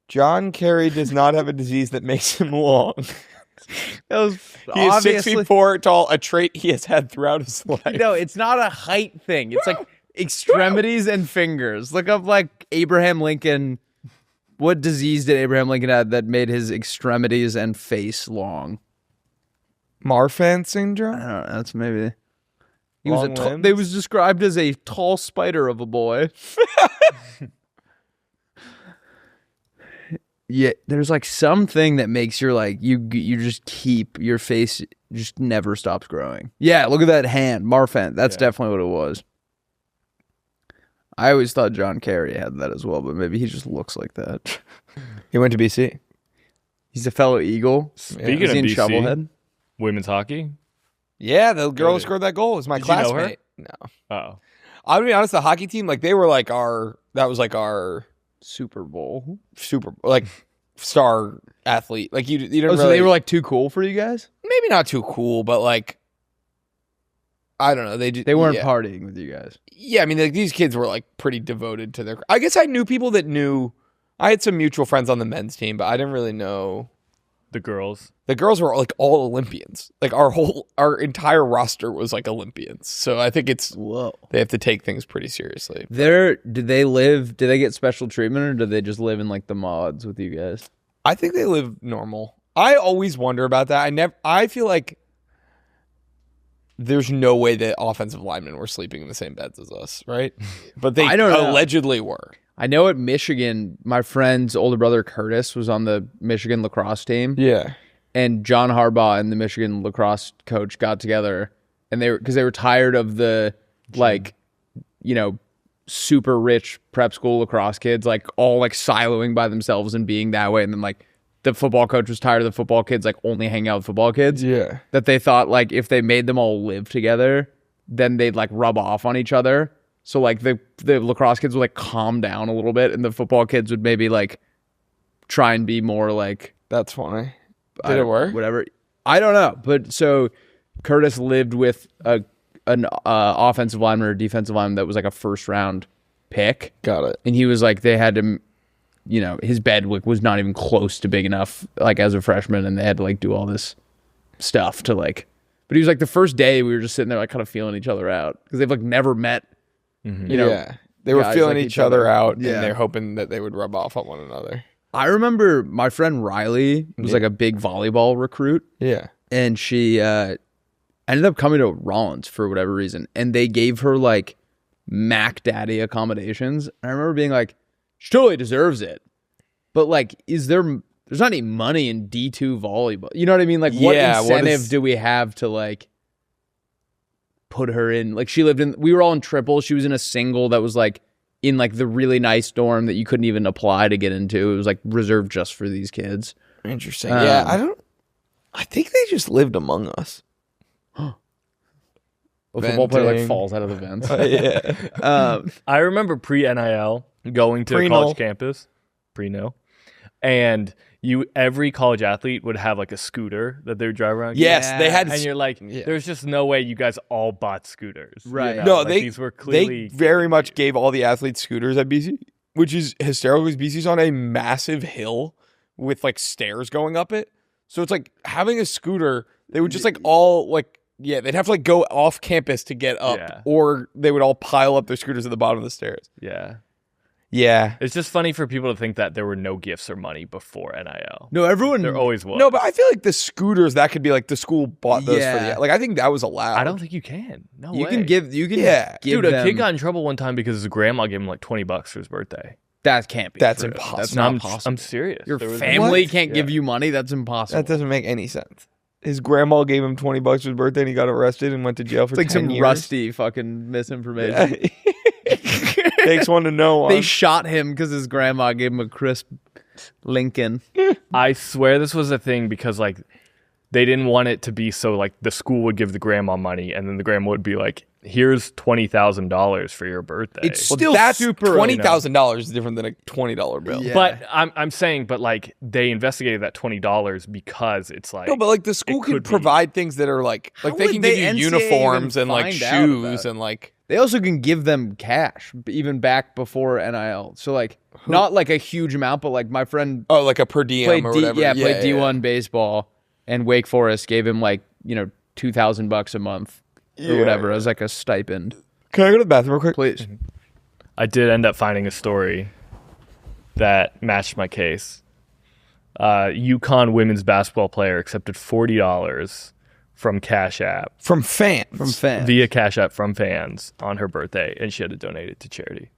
John Kerry does not have a disease that makes him long. That was he is 6'4" tall, a trait he has had throughout his life. No, it's not a height thing. It's like extremities and fingers. Look up like Abraham Lincoln. What disease did Abraham Lincoln have that made his extremities and face Marfan syndrome? I don't know. That's maybe. He Long was limbs? they was described as a tall spider of a boy. Yeah, there's like something that makes your like you just keep your face just never stops growing. Yeah, look at that hand, Marfan. That's definitely what it was. I always thought John Kerry had that as well, but maybe he just looks like that. He went to BC. He's a fellow Eagle. Speaking Is of he in BC, Shovelhead? women's hockey. Yeah, the girl who scored that goal was my Did you know her? classmate. No. Oh, I'll be honest, the hockey team, like they were like that was like our Super Bowl. super like star athlete. Like you didn't Oh, so really, they were like too cool for you guys? maybe not too cool, but like I don't know. They weren't partying with you guys. Yeah, I mean, like, these kids were like pretty devoted to their. I guess I knew people that knew. I had some mutual friends on the men's team, but I didn't really know the girls. The girls were like all Olympians. Like our entire roster was like Olympians. So I think they have to take things pretty seriously. Did they get special treatment, or did they just live in like the mods with you guys? I think they live normal. I always wonder about that. I feel like there's no way that offensive linemen were sleeping in the same beds as us, right? But they allegedly were. I know at Michigan, my friend's older brother Curtis was on the Michigan lacrosse team. Yeah. And John Harbaugh and the Michigan lacrosse coach got together, and because they were tired of the super rich prep school lacrosse kids like all like siloing by themselves and being that way, and then like the football coach was tired of the football kids like only hanging out with football kids. Yeah. That they thought like if they made them all live together, then they'd like rub off on each other. So like the lacrosse kids would like calm down a little bit, and the football kids would maybe like try and be more like. That's funny. Did it work? Whatever. I don't know. But so Curtis lived with an offensive lineman or defensive lineman that was like a first round pick. Got it. And he was like, they had to, you know, his bed was not even close to big enough, like as a freshman, and they had to like do all this stuff to like. But he was like, the first day we were just sitting there like kind of feeling each other out because they've like never met. You know, they were guys feeling like each other out, Yeah. and they're hoping that they would rub off on one another. I remember my friend Riley was like a big volleyball recruit. Yeah. And she ended up coming to Rollins for whatever reason. And they gave her like Mac Daddy accommodations. And I remember being like, she totally deserves it. But like, there's not any money in D2 volleyball. You know what I mean? Like, what incentive do we have to like put her in? Like, we were all in triple. She was in a single that was like in like the really nice dorm that you couldn't even apply to get into. It was like reserved just for these kids. Interesting. I think they just lived among us. A football player like falls out of the vents. Yeah. I remember pre-NIL going to a college campus, pre-NIL, and every college athlete would have like a scooter that they would drive around. Yes, they had. And you're like, there's just no way you guys all bought scooters. Right. You know? No, like, these were clearly. They very much gave all the athletes scooters at BC, which is hysterical because BC's on a massive hill with like stairs going up it. So it's like having a scooter, they would just like all like, they'd have to like go off campus to get up, or they would all pile up their scooters at the bottom of the stairs. Yeah. Yeah. It's just funny for people to think that there were no gifts or money before NIL. No, everyone. There always was. No, but I feel like the scooters, that could be like the school bought those for the, like I think that was allowed. I don't think you can. No way. You can give Dude, a them, kid got in trouble one time because his grandma gave him like $20 for his birthday. That can't be. That's true. impossible. That's No, not possible. I'm serious. Your There was- family What? can't give you money. That's impossible. That doesn't make any sense. His grandma gave him $20 for his birthday and he got arrested and went to jail for It's like 10 some years. rusty fucking misinformation. Takes one to know one. They shot him because his grandma gave him a crisp Lincoln. I swear this was a thing because like they didn't want it to be so like the school would give the grandma money and then the grandma would be like, here's $20,000 for your birthday. It's still that's super $20,000 is different than a $20 bill. Yeah. But I'm saying, but like they investigated that $20 because it's like No, but like the school could could be. provide things that are like they would can the give you NCAA uniforms even and like find out shoes about and like They also can give them cash, even back before NIL. So like, not like a huge amount, but like my friend like a per diem played or whatever. played D1 baseball, and Wake Forest gave him like $2,000 a month or whatever as like a stipend. Can I go to the bathroom real quick? Please. I did end up finding a story that matched my case. UConn women's basketball player accepted $40 from Cash App. From fans. Via Cash App from fans on her birthday, and she had to donate it to charity.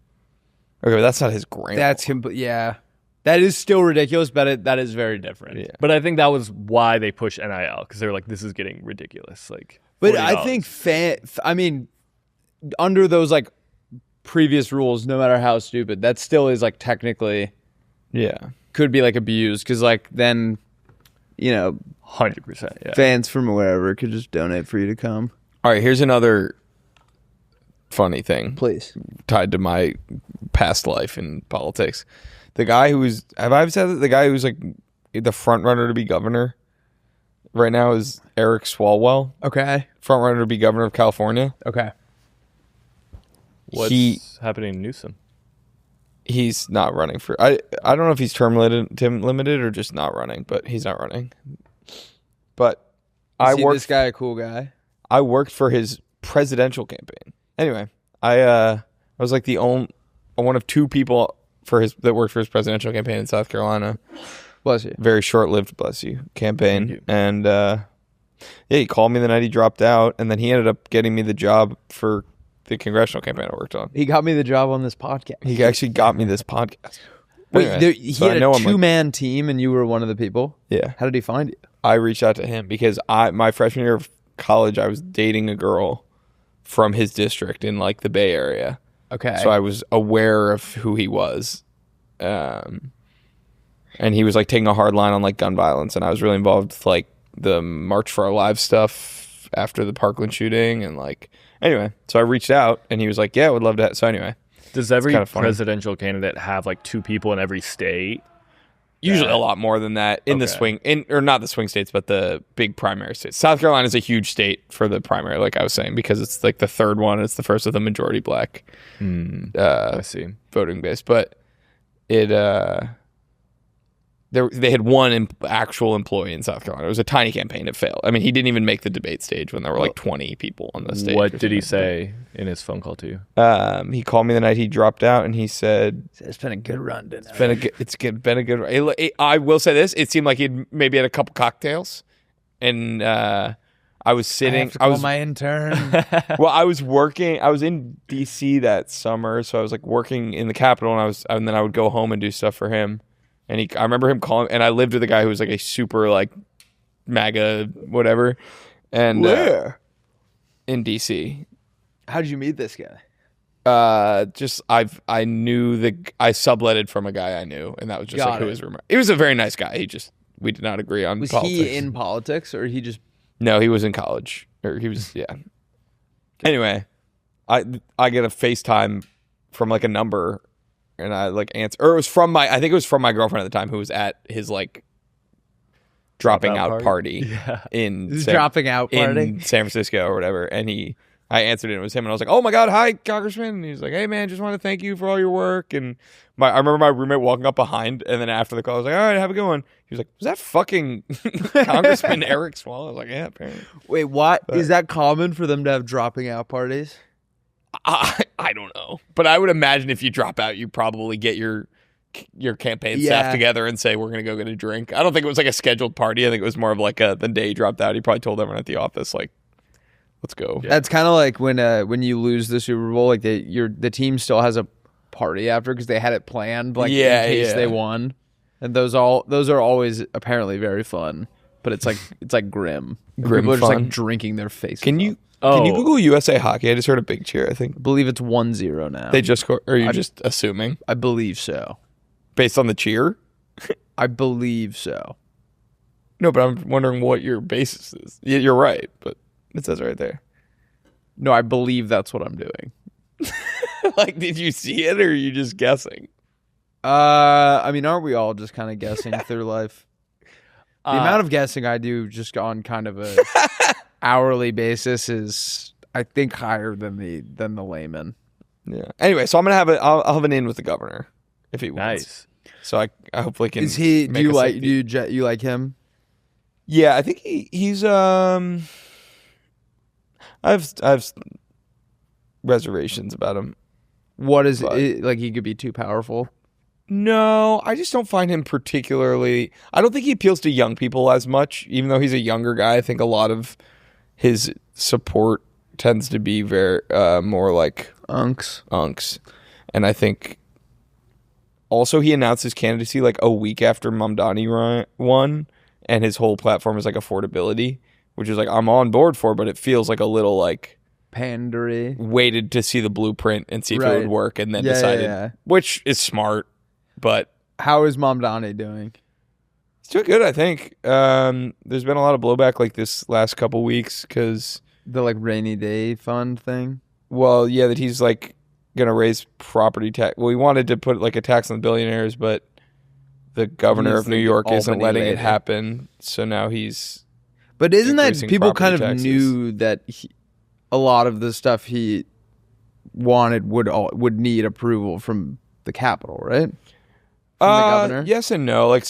Okay, but that's not his grandma. That's yeah. That is still ridiculous, but that is very different. Yeah. But I think that was why they pushed NIL, because they were like, this is getting ridiculous. Like, But $40. I think under those like previous rules, no matter how stupid, that still is like technically could be like abused because like then 100%. Yeah. fans from wherever could just donate for you to come. All right, here's another funny thing Please. tied to my past life in politics. The guy who's have I ever said that the guy who's like the front runner to be governor right now is Eric Swalwell, Okay. front runner to be governor of California. Okay. What's happening to Newsom? He's not running for. I don't know if he's term limited or just not running, but he's not running. But Is this guy a cool guy? I worked for his presidential campaign. Anyway, I was like one of two people that worked for his presidential campaign in South Carolina. Bless you. Very short-lived, bless you, campaign. And he called me the night he dropped out, and then he ended up getting me the job for the congressional campaign I worked on. He got me the job on this podcast. He actually got me this podcast. Wait, Anyway, he so I had know a I'm like- two-man team, and you were one of the people? Yeah. How did he find you? I reached out to him because my freshman year of college, I was dating a girl from his district in like the Bay Area. Okay. So I was aware of who he was. And he was like taking a hard line on like gun violence, and I was really involved with like the March for Our Lives stuff after the Parkland shooting, and like anyway, so I reached out and he was like, yeah, I would love to. So anyway, Does every kinda funny. presidential candidate have like two people in every state? Usually a lot more than that in the swing, or not the swing states, but the big primary states. South Carolina is a huge state for the primary, like I was saying, because it's like the third one. It's the first with a majority black I see. voting base. But it they had one actual employee in South Carolina. It was a tiny campaign. It failed. I mean, he didn't even make the debate stage when there were like 20 people on the stage. What did he say in his phone call to you? He called me the night he dropped out, and he said, It's been a good run tonight. It's been a good. I will say this: it seemed like he'd maybe had a couple cocktails, and I was sitting. I was my intern. well, I was working. I was in DC that summer, so I was like working in the Capitol, and then I would go home and do stuff for him. And I remember him calling, and I lived with a guy who was like a super like MAGA whatever, and Where? In DC. How did you meet this guy? I knew I subletted from a guy I knew, and that was just like who his roommate. He was a very nice guy. We did not agree on politics. Was he in politics, or he just? No, he was in college, or he was Anyway, I get a FaceTime from like a number, and I like answer, or I think it was from my girlfriend at the time, who was at his like dropping out party in San Francisco or whatever, and I answered it, and it was him, and I was like, "Oh my God, hi, Congressman!" And he's like, "Hey man, just want to thank you for all your work." And I remember my roommate walking up behind, and then after the call, I was like, "All right, have a good one." He was like, "Was that fucking Congressman Eric Swallow?" I was like, "Yeah, apparently." Wait, what? Is that common for them to have dropping out parties? I don't know, but I would imagine if you drop out, you probably get your campaign staff together and say, "We're gonna go get a drink." I don't think it was like a scheduled party. I think it was more of like the day he dropped out, he probably told everyone at the office like, "Let's go." Yeah. That's kind of like when you lose the Super Bowl, like the team still has a party after because they had it planned, like in case they won, and those are always apparently very fun, but it's like grim. People are just like drinking their faces. Can you Google USA Hockey? I just heard a big cheer. I believe it's 1-0 now. They just scored. Or are you just assuming? I believe so. Based on the cheer? I believe so. No, but I'm wondering what your basis is. Yeah, you're right, but it says right there. No, I believe that's what I'm doing. Like, did you see it, or are you just guessing? I mean, aren't we all just kind of guessing through life? The amount of guessing I do just on kind of a hourly basis is, I think, higher than the layman. Yeah. Anyway, so I'm gonna I'll have an in with the governor if he wins. Nice. So I hopefully can. Is he? Do you like him? Yeah, I think he's I have reservations about him. What is it, like? He could be too powerful. No, I just don't find him particularly. I don't think he appeals to young people as much, even though he's a younger guy. I think a lot of his support tends to be very more like unks, and I think also he announced his candidacy like a week after Mamdani won, and his whole platform is like affordability, which is like I'm on board for, but it feels like a little like pandery. Waited to see the blueprint and see if it would work, and then decided, which is smart. But how is Mamdani doing? He's doing good, I think. There's been a lot of blowback like this last couple weeks because the like rainy day fund thing. Well, yeah, that he's like gonna raise property tax. Well, he wanted to put like a tax on the billionaires, but the governor of New York isn't letting it happen. So now he's. But isn't that people kind of knew that a lot of the stuff he wanted would need approval from the Capitol, right? From the governor? Yes and no. Like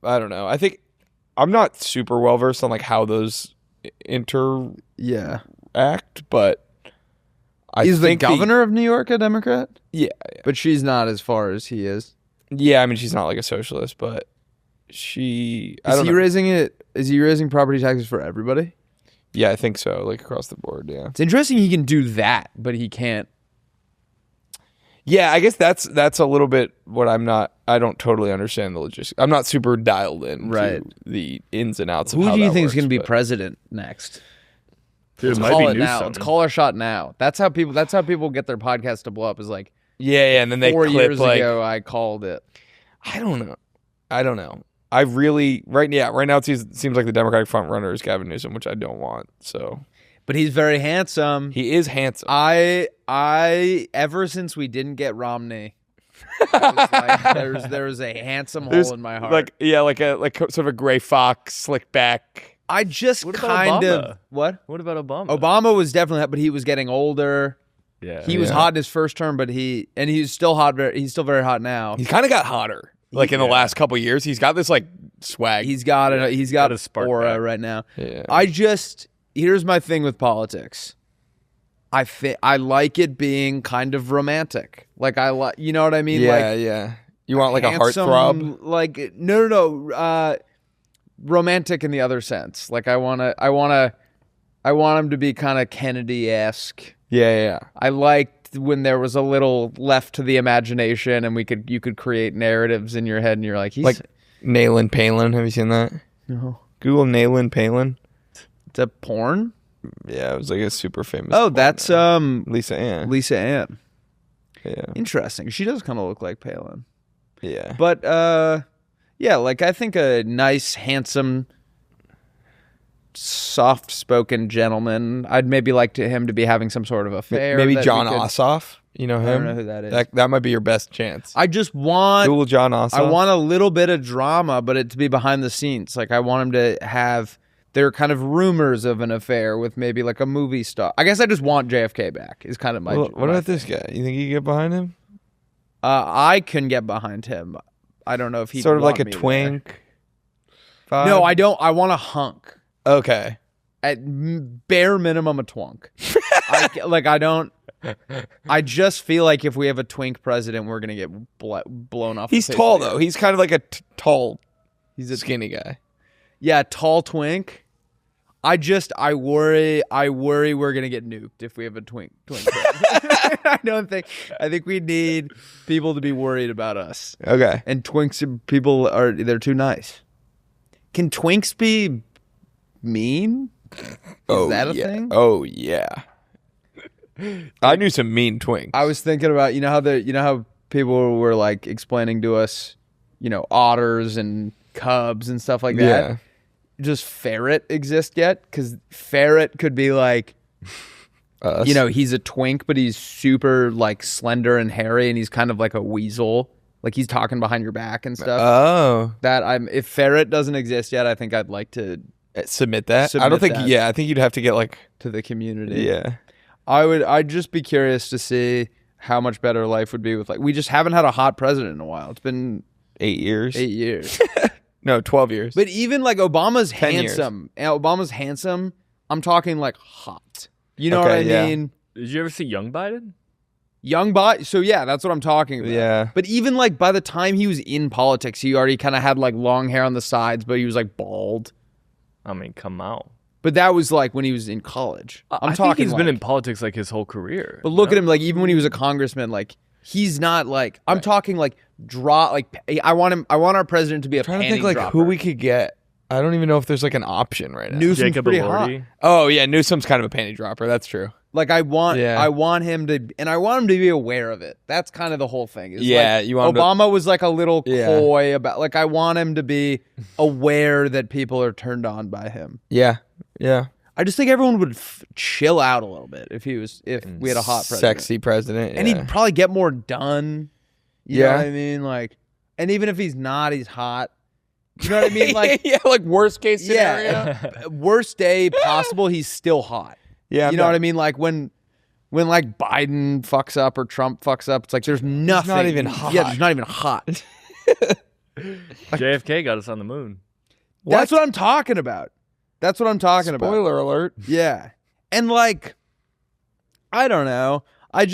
I don't know. I think I'm not super well versed on like how those interact, but is the governor of New York a Democrat? Yeah, but she's not as far as he is. Yeah, I mean she's not like a socialist, but she. Is he raising property taxes for everybody? Yeah, I think so. Like across the board. Yeah, it's interesting he can do that, but he can't. Yeah, I guess that's a little bit what I don't totally understand the logistics. I'm not super dialed in to the ins and outs of how that works. Who do you think is going to be president next? Dude, Let's call it now. Let's call our shot now. That's how people get their podcast to blow up. Is like and then they 4 clip years like, ago I called it. I don't know. I really right now it seems like the Democratic front runner is Gavin Newsom, which I don't want. So. But he's very handsome. He is handsome. I ever since we didn't get Romney, There's a handsome hole in my heart. Like sort of a gray fox, slick back. I just What about kind Obama? of what? What about Obama? Obama was definitely, but he was getting older. Yeah. He was hot in his first term, but he's still hot. He's still very hot now. He kind of got hotter. Like in the last couple of years, he's got this like swag. He's got a spark aura back. right now. Yeah. Here's my thing with politics. I like it being kind of romantic. Like you know what I mean? Yeah, like, yeah. You want like a handsome, heartthrob? Like no. Romantic in the other sense. Like I want him to be kind of Kennedy-esque. Yeah. I liked when there was a little left to the imagination, and you could create narratives in your head, and you're like, he's Like Nayland Palin. Have you seen that? no. Google Nayland Palin. It's a porn. Yeah, it was like a super famous. Oh, porn that's star. Lisa Ann. Lisa Ann. Yeah. Interesting. She does kind of look like Palin. Yeah. But yeah, like I think a nice, handsome, soft-spoken gentleman. I'd maybe like him to be having some sort of affair. Maybe that John we could- Ossoff. You know him? I don't know who that is. That might be your best chance. I just want Google John Ossoff. I want a little bit of drama, but it to be behind the scenes. Like I want him to have there are kind of rumors of an affair with maybe like a movie star. I guess I just want JFK back. Is kind of my. What about this guy? You think you can get behind him? I can get behind him. I don't know if he Sort of like a twink. Vibe? No, I don't. I want a hunk. Okay. At bare minimum, a twunk. I just feel like if we have a twink president, we're gonna get blown off. He's the face tall of the though. earth. He's kind of like a tall. He's a skinny guy. Yeah, tall twink. I worry we're gonna get nuked if we have a twink. I think we need people to be worried about us. Okay. And twinks they're too nice. Can twinks be mean? Is that a thing? Oh yeah. I knew some mean twinks. I was thinking about how people were like explaining to us, otters and cubs and stuff like that. Yeah. Does ferret exist yet? Because ferret could be like, Us. he's a twink, but he's super like slender and hairy, and he's kind of like a weasel. Like he's talking behind your back and stuff. Oh. If ferret doesn't exist yet, I think I'd like to Submit that? Submit I don't think. that. Yeah, I think you'd have to get like. to the community. Yeah. I'd just be curious to see how much better life would be with we just haven't had a hot president in a while. It's been 8 years. 8 years. No, 12 years. But even like Obama's 10 years. handsome. Obama's handsome. I'm talking like hot. You know Okay, what I yeah. mean? Did you ever see Young Biden? Young body. So yeah, that's what I'm talking about. Yeah. But even like by the time he was in politics, he already kind of had like long hair on the sides, but he was like bald. I mean, come out. But that was like when he was in college. I think he's been in politics like his whole career. But look at him, like even when he was a congressman, like he's not like I'm talking like I want our president to be a trying to panty think like dropper. who we could get. I don't even know if there's like an option right now. Newsom's Jacob pretty hot. Elordi. Oh yeah, Newsom's kind of a panty dropper. That's true. Like I want him to, and I want him to be aware of it. That's kind of the whole thing. Is Yeah, like, you want him to- Obama was like a little Yeah. coy about. Like I want him to be aware that people are turned on by him. Yeah. Yeah. I just think everyone would chill out a little bit if we had a hot president. Sexy president. And yeah. he'd probably get more done. You Yeah. know what I mean? Like, and even if he's not, he's hot. You know what I mean? Like, yeah, like worst case scenario. yeah, worst day possible, he's still hot. Yeah, You know what I mean? Like when like Biden fucks up or Trump fucks up, it's like there's nothing. not even hot. Yeah, there's not even hot. JFK got us on the moon. That's what I'm talking about. That's what I'm talking about. Spoiler alert. Yeah. And like, I don't know. I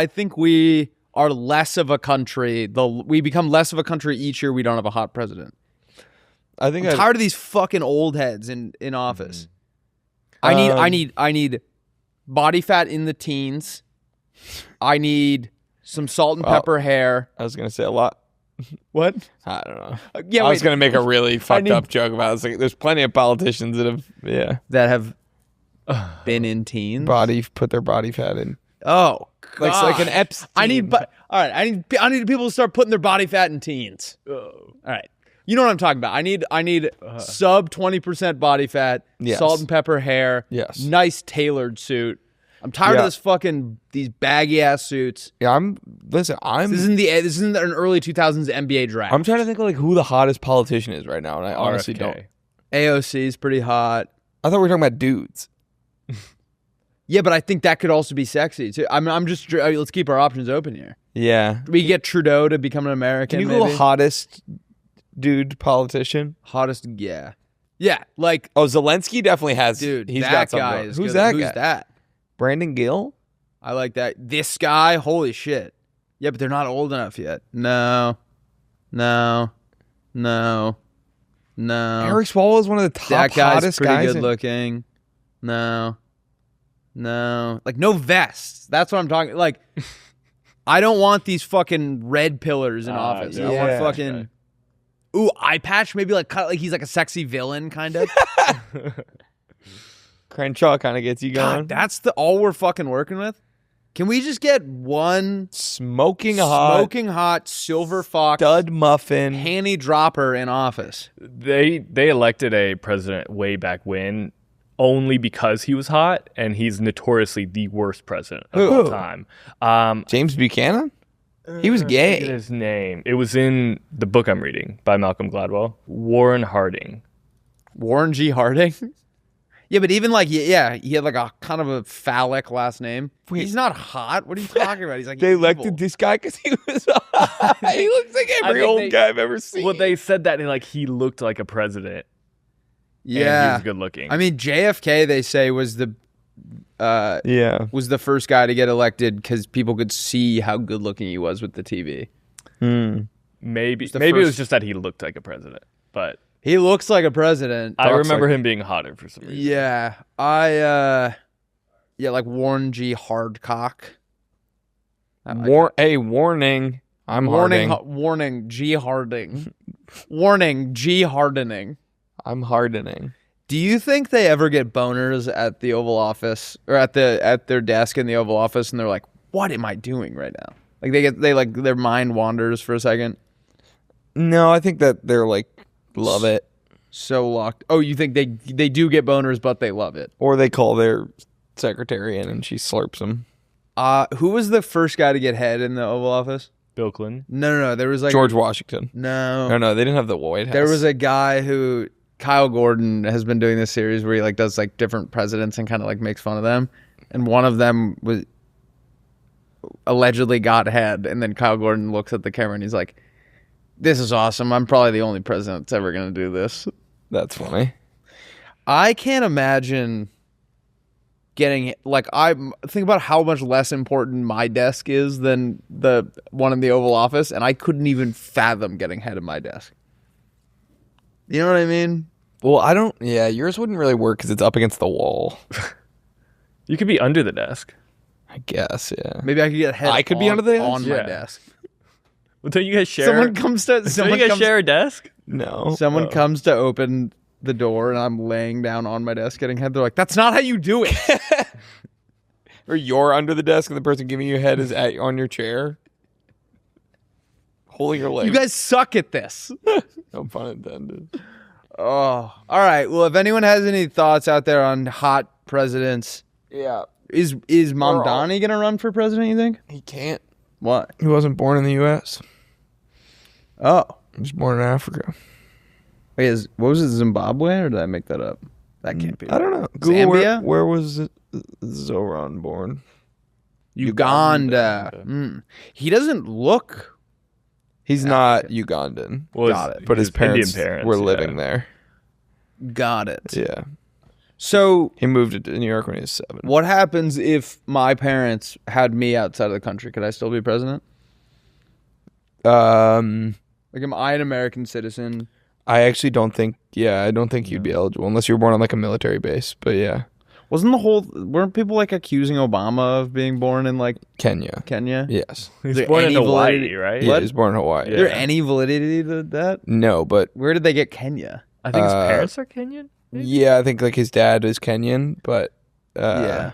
think we are less of a country. We become less of a country each year we don't have a hot president. I think I'm tired of these fucking old heads in office. I need body fat in the teens. I need some salt and pepper hair. I was gonna say a lot. What? I don't know. Yeah, I was gonna make a really fucked need- up joke about it. It's like there's plenty of politicians that have That have been in teens. put their body fat in. Oh, Like God. an Epstein. I need all right. I need people to start putting their body fat in teens. All right. You know what I'm talking about. I need sub 20% body fat, Yes. salt and pepper hair, Yes. nice tailored suit. I'm tired of these baggy ass suits. Yeah, This isn't an early 2000s NBA draft. I'm trying to think of like who the hottest politician is right now, and I honestly RFK. don't. AOC is pretty hot. I thought we were talking about dudes. Yeah, but I think that could also be sexy too. I'm just let's keep our options open here. Yeah. We get Trudeau to become an American. Can you Google hottest dude politician? Hottest, yeah. Like Zelensky definitely has. dude. He's that got some. guy is Who's good. that Who's guy? that? Brandon Gill. I like that. This guy, holy shit. Yeah, but they're not old enough yet. No. Eric Swalwell is one of the top That guy's hottest pretty guys. good looking. No. Like no vests. That's what I'm talking. Like, I don't want these fucking red pillars in office. I want fucking. Ooh, eye patch. Maybe like cut like he's like a sexy villain kind of. Crenshaw kind of gets you going. God, that's all we're fucking working with. Can we just get one smoking hot silver fox stud muffin panty dropper in office? They elected a president way back when only because he was hot, and he's notoriously the worst president of all time. James Buchanan? He was gay. Look at his name. It was in the book I'm reading by Malcolm Gladwell. Warren Harding. Warren G. Harding? Yeah, but even like, he had like a kind of a phallic last name. Wait. He's not hot. What are you talking about? He's like They evil. elected this guy because he was hot. He looks like every old guy I've ever seen. Well, they said that like he looked like a president. Yeah. And he was good looking. I mean, JFK, they say, was the first guy to get elected because people could see how good looking he was with the TV. Maybe it was just that he looked like a president, but he looks like a president. I remember him being hotter for some reason. Yeah, like Warren G. Hardcock. Warning. I'm Harding. Warning G. Harding. Warning G. Hardening. I'm hardening. Do you think they ever get boners at the Oval Office or at their desk in the Oval Office, and they're like, "What am I doing right now?" Like their mind wanders for a second. No, I think that they're like love it. So locked. Oh, you think they do get boners, but they love it, or they call their secretary in and she slurps them. Who was the first guy to get head in the Oval Office? Bill Clinton. No. There was like George Washington. No, they didn't have the White House. There was a guy who. Kyle Gordon has been doing this series where he like does like different presidents and kind of like makes fun of them, and one of them was allegedly got head, and then Kyle Gordon looks at the camera and he's like, "This is awesome. I'm probably the only president that's ever gonna do this." That's funny. I can't imagine getting like I think about how much less important my desk is than the one in the Oval Office, and I couldn't even fathom getting head of my desk. You know what I mean? Well, I don't. Yeah, yours wouldn't really work because it's up against the wall. You could be under the desk. I guess. Yeah. Maybe I could get head. I could be under the desk? on my Yeah. desk. Well, don't you guys share? Someone comes to. Don't you guys share a desk? No. Someone comes to open the door, and I'm laying down on my desk getting head. They're like, "That's not how you do it." Or you're under the desk and the person giving you head is on your chair, holding your leg. You guys suck at this. No pun intended. Oh, all right. Well, if anyone has any thoughts out there on hot presidents, Yeah. is Mamdani gonna run for president? You think? He can't. What? He wasn't born in the U.S. Oh, He was born in Africa. wait. What was it? Zimbabwe, or did I make that up? That can't be. I don't know. Zambia? Google where was Zoran born? Uganda. He doesn't look. He's not Ugandan. Well, Got it. But his parents, Indian parents were living there. Got it. Yeah. So He moved to New York when he was 7. what happens if my parents had me outside of the country? Could I still be president? Like, am I an American citizen? I actually don't think. Yeah, I don't think you'd be eligible unless you were born on like a military base. But yeah, Weren't people like accusing Obama of being born in like Kenya. Kenya? Yes. He's there born in any Hawaii, validity- right? Yeah, he was born in Hawaii. Is there any validity to that? No, but Where did they get Kenya? I think his parents are Kenyan. maybe? yeah, I think like his dad is Kenyan, but Yeah.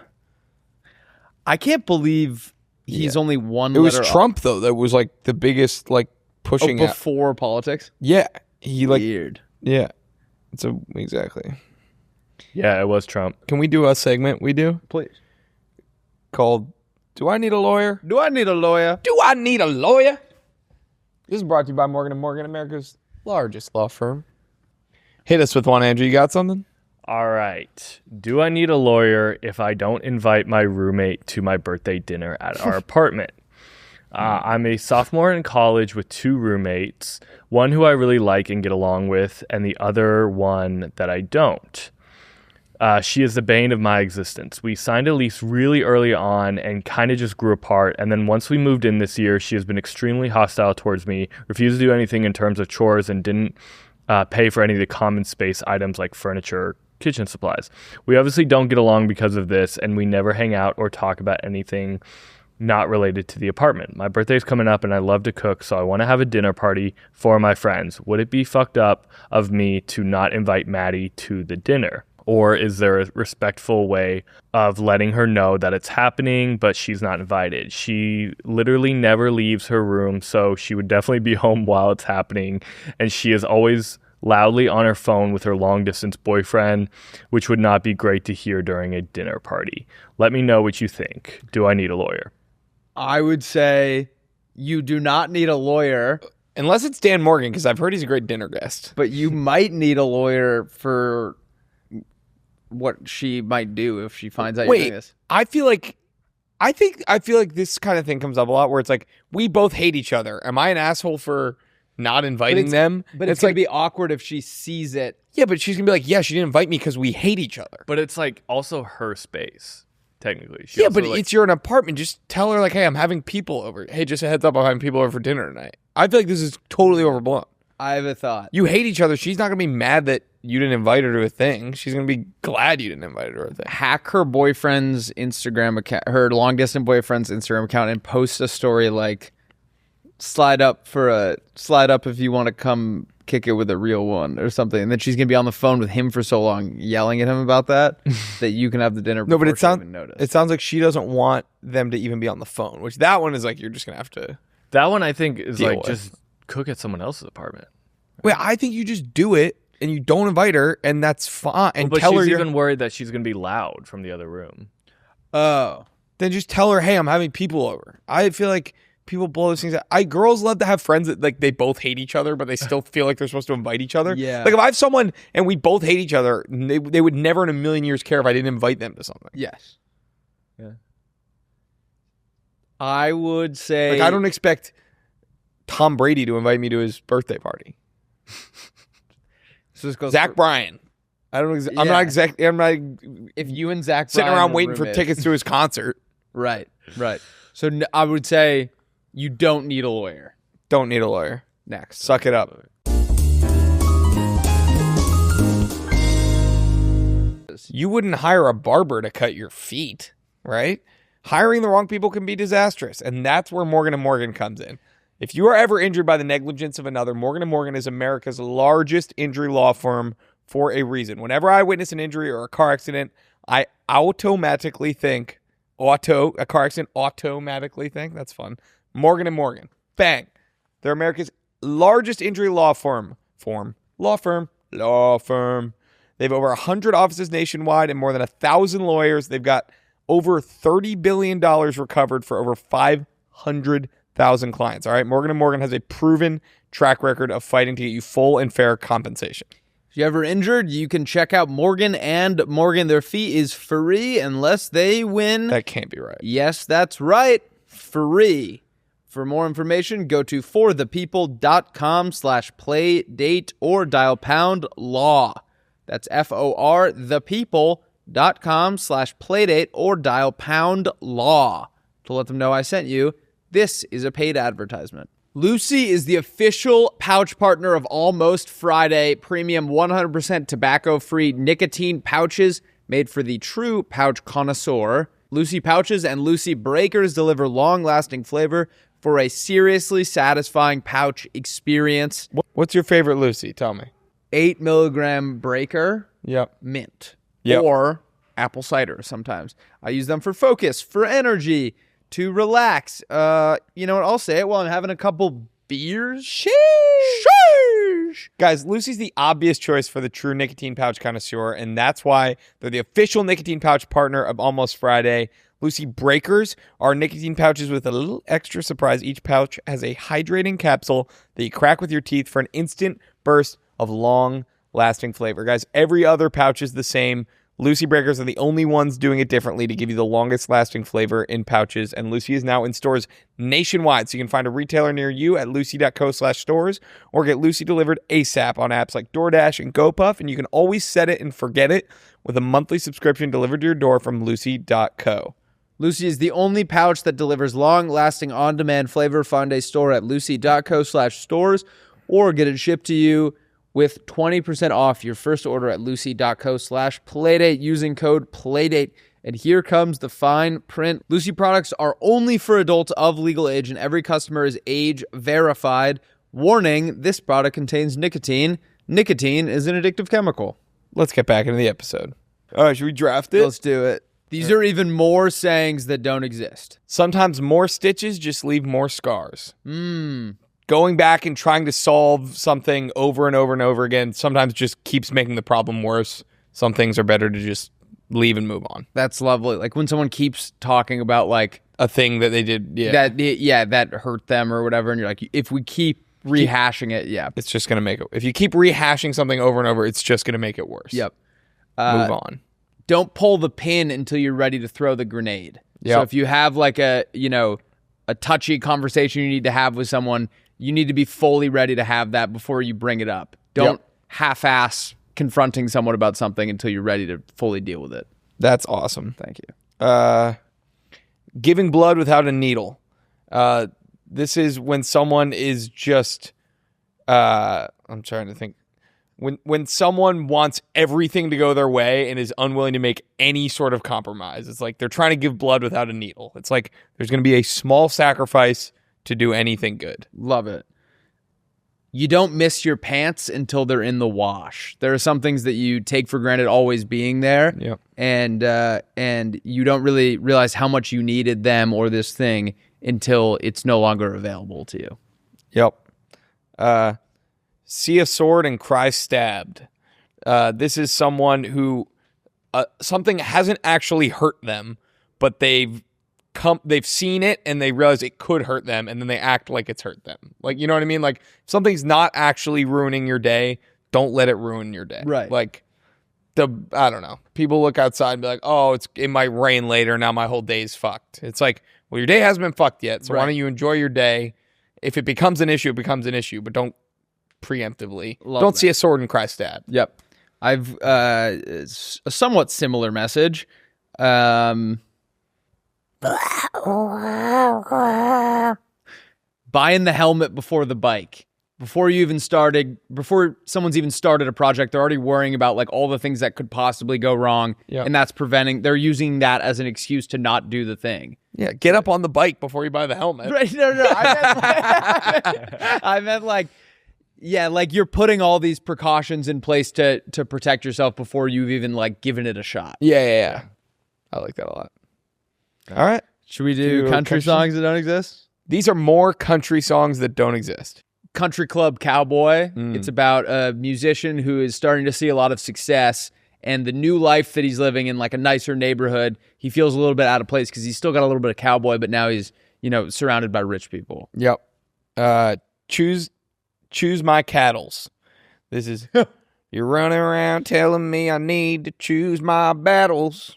I can't believe he's only one. it was letter Trump though that was like the biggest like pushing. up before politics. Yeah, he like Weird. yeah. So exactly. Yeah, it was Trump. Can we do a segment? We do. Please. called Do I Need a Lawyer? Do I need a lawyer? Do I need a lawyer? This is brought to you by Morgan & Morgan, America's largest law firm. Hit us with one, Andrew. You got something? All right. Do I need a lawyer if I don't invite my roommate to my birthday dinner at our apartment? I'm a sophomore in college with 2 roommates, one who I really like and get along with, and the other one that I don't. She is the bane of my existence. We signed a lease really early on and kind of just grew apart. And then once we moved in this year, she has been extremely hostile towards me, refused to do anything in terms of chores, and didn't pay for any of the common space items like furniture, kitchen supplies. We obviously don't get along because of this, and we never hang out or talk about anything not related to the apartment. My birthday's coming up and I love to cook, so I want to have a dinner party for my friends. Would it be fucked up of me to not invite Maddie to the dinner? Or is there a respectful way of letting her know that it's happening, but she's not invited? She literally never leaves her room, so she would definitely be home while it's happening. And she is always loudly on her phone with her long-distance boyfriend, which would not be great to hear during a dinner party. Let me know what you think. Do I need a lawyer? I would say you do not need a lawyer. Unless it's Dan Morgan, because I've heard he's a great dinner guest. But you might need a lawyer for what she might do if she finds out you're doing this. I feel like this kind of thing comes up a lot where it's like, we both hate each other. Am I an asshole for not inviting them? But it's going to be awkward if she sees it. Yeah, but she's going to be like, yeah, she didn't invite me because we hate each other. But it's like also her space, technically. But it's your apartment. Just tell her like, hey, I'm having people over. Hey, just a heads up, I'm having people over for dinner tonight. I feel like this is totally overblown. I have a thought. You hate each other. She's not going to be mad that you didn't invite her to a thing. She's going to be glad you didn't invite her to a thing. Hack her boyfriend's Instagram account, her long-distance boyfriend's Instagram account, and post a story like, slide up if you want to come kick it with a real one or something. And then she's going to be on the phone with him for so long, yelling at him about that you can have the dinner before it sounds like she doesn't want them to even be on the phone, which that one is like, you're just going to have to. That one I think is like, with. just cook at someone else's apartment. Wait, I think you just do it and you don't invite her, and that's fine. And but tell she's her even worried that she's going to be loud from the other room. Oh. Then just tell her, hey, I'm having people over. I feel like people blow those things out. Girls love to have friends that like they both hate each other, but they still feel like they're supposed to invite each other. Yeah. Like if I have someone and we both hate each other, they would never in a million years care if I didn't invite them to something. Yes. Yeah. I would say... Like I don't expect Tom Brady to invite me to his birthday party. So this goes Zach Bryan. I'm not if you and Zach sitting Bryan around were waiting for roommates. tickets to his concert. Right. So I would say you don't need a lawyer. Don't need a lawyer. Next. Suck it up. You wouldn't hire a barber to cut your feet, right? Hiring the wrong people can be disastrous, and that's where Morgan & Morgan comes in. If you are ever injured by the negligence of another, Morgan & Morgan is America's largest injury law firm for a reason. Whenever I witness an injury or a car accident, I automatically think, that's fun, Morgan & Morgan. Bang. They're America's largest injury law firm. Law firm. They have over 100 offices nationwide and more than 1,000 lawyers. They've got over $30 billion recovered for over 500,000 clients. All right. Morgan & Morgan has a proven track record of fighting to get you full and fair compensation. If you're ever injured, you can check out Morgan & Morgan. Their fee is free unless they win. That can't be right. Yes, that's right. Free. For more information, go to forthepeople.com/playdate or dial #law. That's FOR thepeople.com/playdate or dial #law to let them know I sent you. This is a paid advertisement. Lucy is the official pouch partner of Almost Friday, premium 100% tobacco-free nicotine pouches made for the true pouch connoisseur. Lucy pouches and Lucy breakers deliver long-lasting flavor for a seriously satisfying pouch experience. What's your favorite Lucy? Tell me. 8 milligram breaker. Yep. Mint. Yep. Or apple cider sometimes. I use them for focus, for energy, to relax. You know what? I'll say it while I'm having a couple beers. Sheesh. Guys, Lucy's the obvious choice for the true nicotine pouch connoisseur, and that's why they're the official nicotine pouch partner of Almost Friday. Lucy Breakers are nicotine pouches with a little extra surprise. Each pouch has a hydrating capsule that you crack with your teeth for an instant burst of long-lasting flavor. Guys, every other pouch is the same. Lucy Breakers are the only ones doing it differently to give you the longest lasting flavor in pouches. And Lucy is now in stores nationwide. So you can find a retailer near you at lucy.co/stores or get Lucy delivered ASAP on apps like DoorDash and GoPuff. And you can always set it and forget it with a monthly subscription delivered to your door from lucy.co. Lucy is the only pouch that delivers long-lasting on-demand flavor. Find a store at lucy.co/stores or get it shipped to you with 20% off your first order at lucy.co/playdate using code playdate. And here comes the fine print. Lucy products are only for adults of legal age, and every customer is age verified. Warning, this product contains nicotine. Nicotine is an addictive chemical. Let's get back into the episode. All right, should we draft it? Let's do it. These are even more sayings that don't exist. Sometimes more stitches just leave more scars. Going back and trying to solve something over and over and over again sometimes just keeps making the problem worse. Some things are better to just leave and move on. That's lovely. Like when someone keeps talking about like a thing that they did, that hurt them or whatever, and you're like, if we keep rehashing it, it's just gonna make it. If you keep rehashing something over and over, it's just gonna make it worse. Yep. Move on. Don't pull the pin until you're ready to throw the grenade. Yep. So if you have like a touchy conversation you need to have with someone, you need to be fully ready to have that before you bring it up. Don't half-ass confronting someone about something until you're ready to fully deal with it. That's awesome. Thank you. Giving blood without a needle. This is when someone is just... I'm trying to think. When someone wants everything to go their way and is unwilling to make any sort of compromise. It's like they're trying to give blood without a needle. It's like there's going to be a small sacrifice to do anything good. Love it. You don't miss your pants until they're in the wash. There are some things that you take for granted always being there, and you don't really realize how much you needed them or this thing until it's no longer available to you. Yep. See a sword and cry stabbed. This is someone who something hasn't actually hurt them, but they've seen it and they realize it could hurt them, and then they act like it's hurt them. Like, you know what I mean? Like, if something's not actually ruining your day, don't let it ruin your day. Right. Like, I don't know. People look outside and be like, oh, it might rain later. Now my whole day's fucked. It's like, well, your day hasn't been fucked yet. So why don't you enjoy your day? If it becomes an issue, it becomes an issue, but don't preemptively. Don't see a sword and cry stab. Yep. I've a somewhat similar message. Buying the helmet before the bike. Before someone's even started a project, they're already worrying about like all the things that could possibly go wrong. Yep. And they're using that as an excuse to not do the thing. Yeah, get up on the bike before you buy the helmet. Right? No. I meant like you're putting all these precautions in place to protect yourself before you've even like given it a shot. Yeah. I like that a lot. All right. Should we do country songs that don't exist? These are more country songs that don't exist. Country Club Cowboy. It's about a musician who is starting to see a lot of success, and the new life that he's living in like a nicer neighborhood, he feels a little bit out of place because he's still got a little bit of cowboy, but now he's, surrounded by rich people. Yep. Choose my cattles. This is, you're running around telling me I need to choose my battles,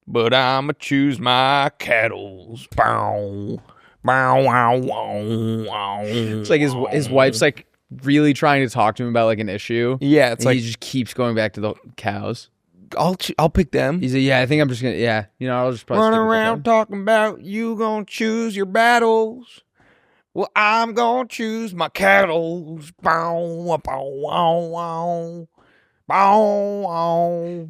but I'ma choose my cattles. Bow. Bow, wow, wow, wow. It's like his wife's like really trying to talk to him about like an issue. Yeah, it's like he just keeps going back to the cows. I'll pick them. He's like, yeah, I think I'm just gonna, I'll just probably run around talking about you gonna choose your battles. Well, I'm gonna choose my cattles. Bow, bow, wow, wow, bow, wow.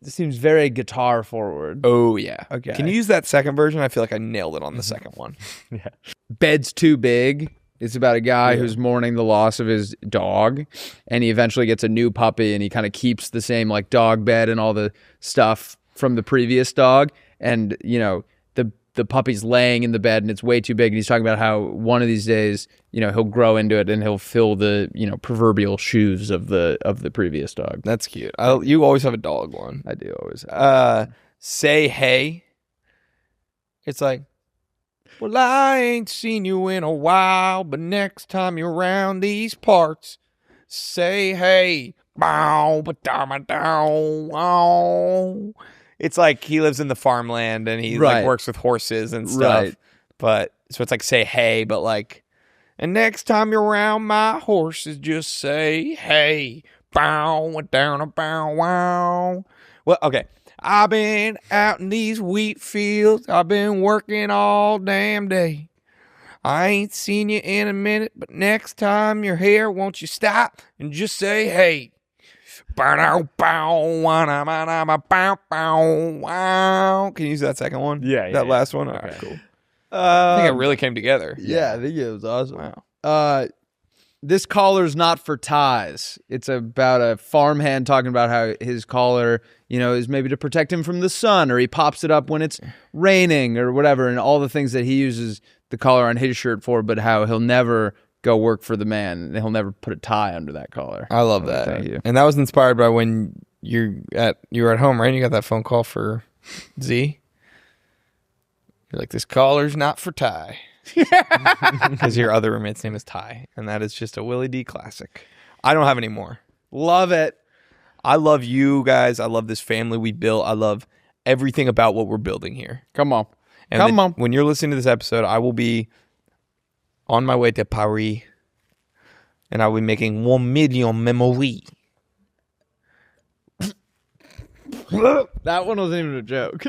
Seems very guitar forward. Oh yeah. Okay. Can you use that second version? I feel like I nailed it on the second one. Yeah. Bed's Too Big. It's about a guy who's mourning the loss of his dog, and he eventually gets a new puppy, and he kind of keeps the same like dog bed and all the stuff from the previous dog, and the puppy's laying in the bed and it's way too big, and he's talking about how one of these days, he'll grow into it and he'll fill the, proverbial shoes of the previous dog. That's cute. You always have a dog one. I do always. say hey. It's like, well, I ain't seen you in a while, but next time you're around these parts, say hey. Bow, ba-da-ma-dow, wow. It's like he lives in the farmland and he like works with horses and stuff. Right. But so it's like say hey, but like, and next time you're around my horses, just say hey. Bow, down, bow, wow. Well, okay. I've been out in these wheat fields. I've been working all damn day. I ain't seen you in a minute, but next time you're here, won't you stop and just say hey? Bow, bow, bow, bow, wow. Can you use that second one? Yeah. That last one? Okay. All right, cool. I think it really came together. Yeah, I think it was awesome. Wow. This collar's not for ties. It's about a farmhand talking about how his collar, is maybe to protect him from the sun, or he pops it up when it's raining or whatever, and all the things that he uses the collar on his shirt for, but how he'll never go work for the man, and he'll never put a tie under that collar. I love that. Thank you. And that was inspired by when you were at home, right? You got that phone call for Z. You're like, this collar's not for Ty. Because your other roommate's name is Ty. And that is just a Willie D classic. I don't have any more. Love it. I love you guys. I love this family we built. I love everything about what we're building here. Come on. And Come on. When you're listening to this episode, I will be on my way to Paris. And I will be making 1 million memories. That one wasn't even a joke.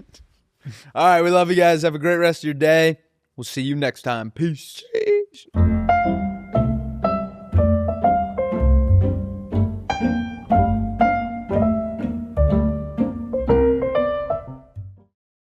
All right, we love you guys. Have a great rest of your day. We'll see you next time. Peace.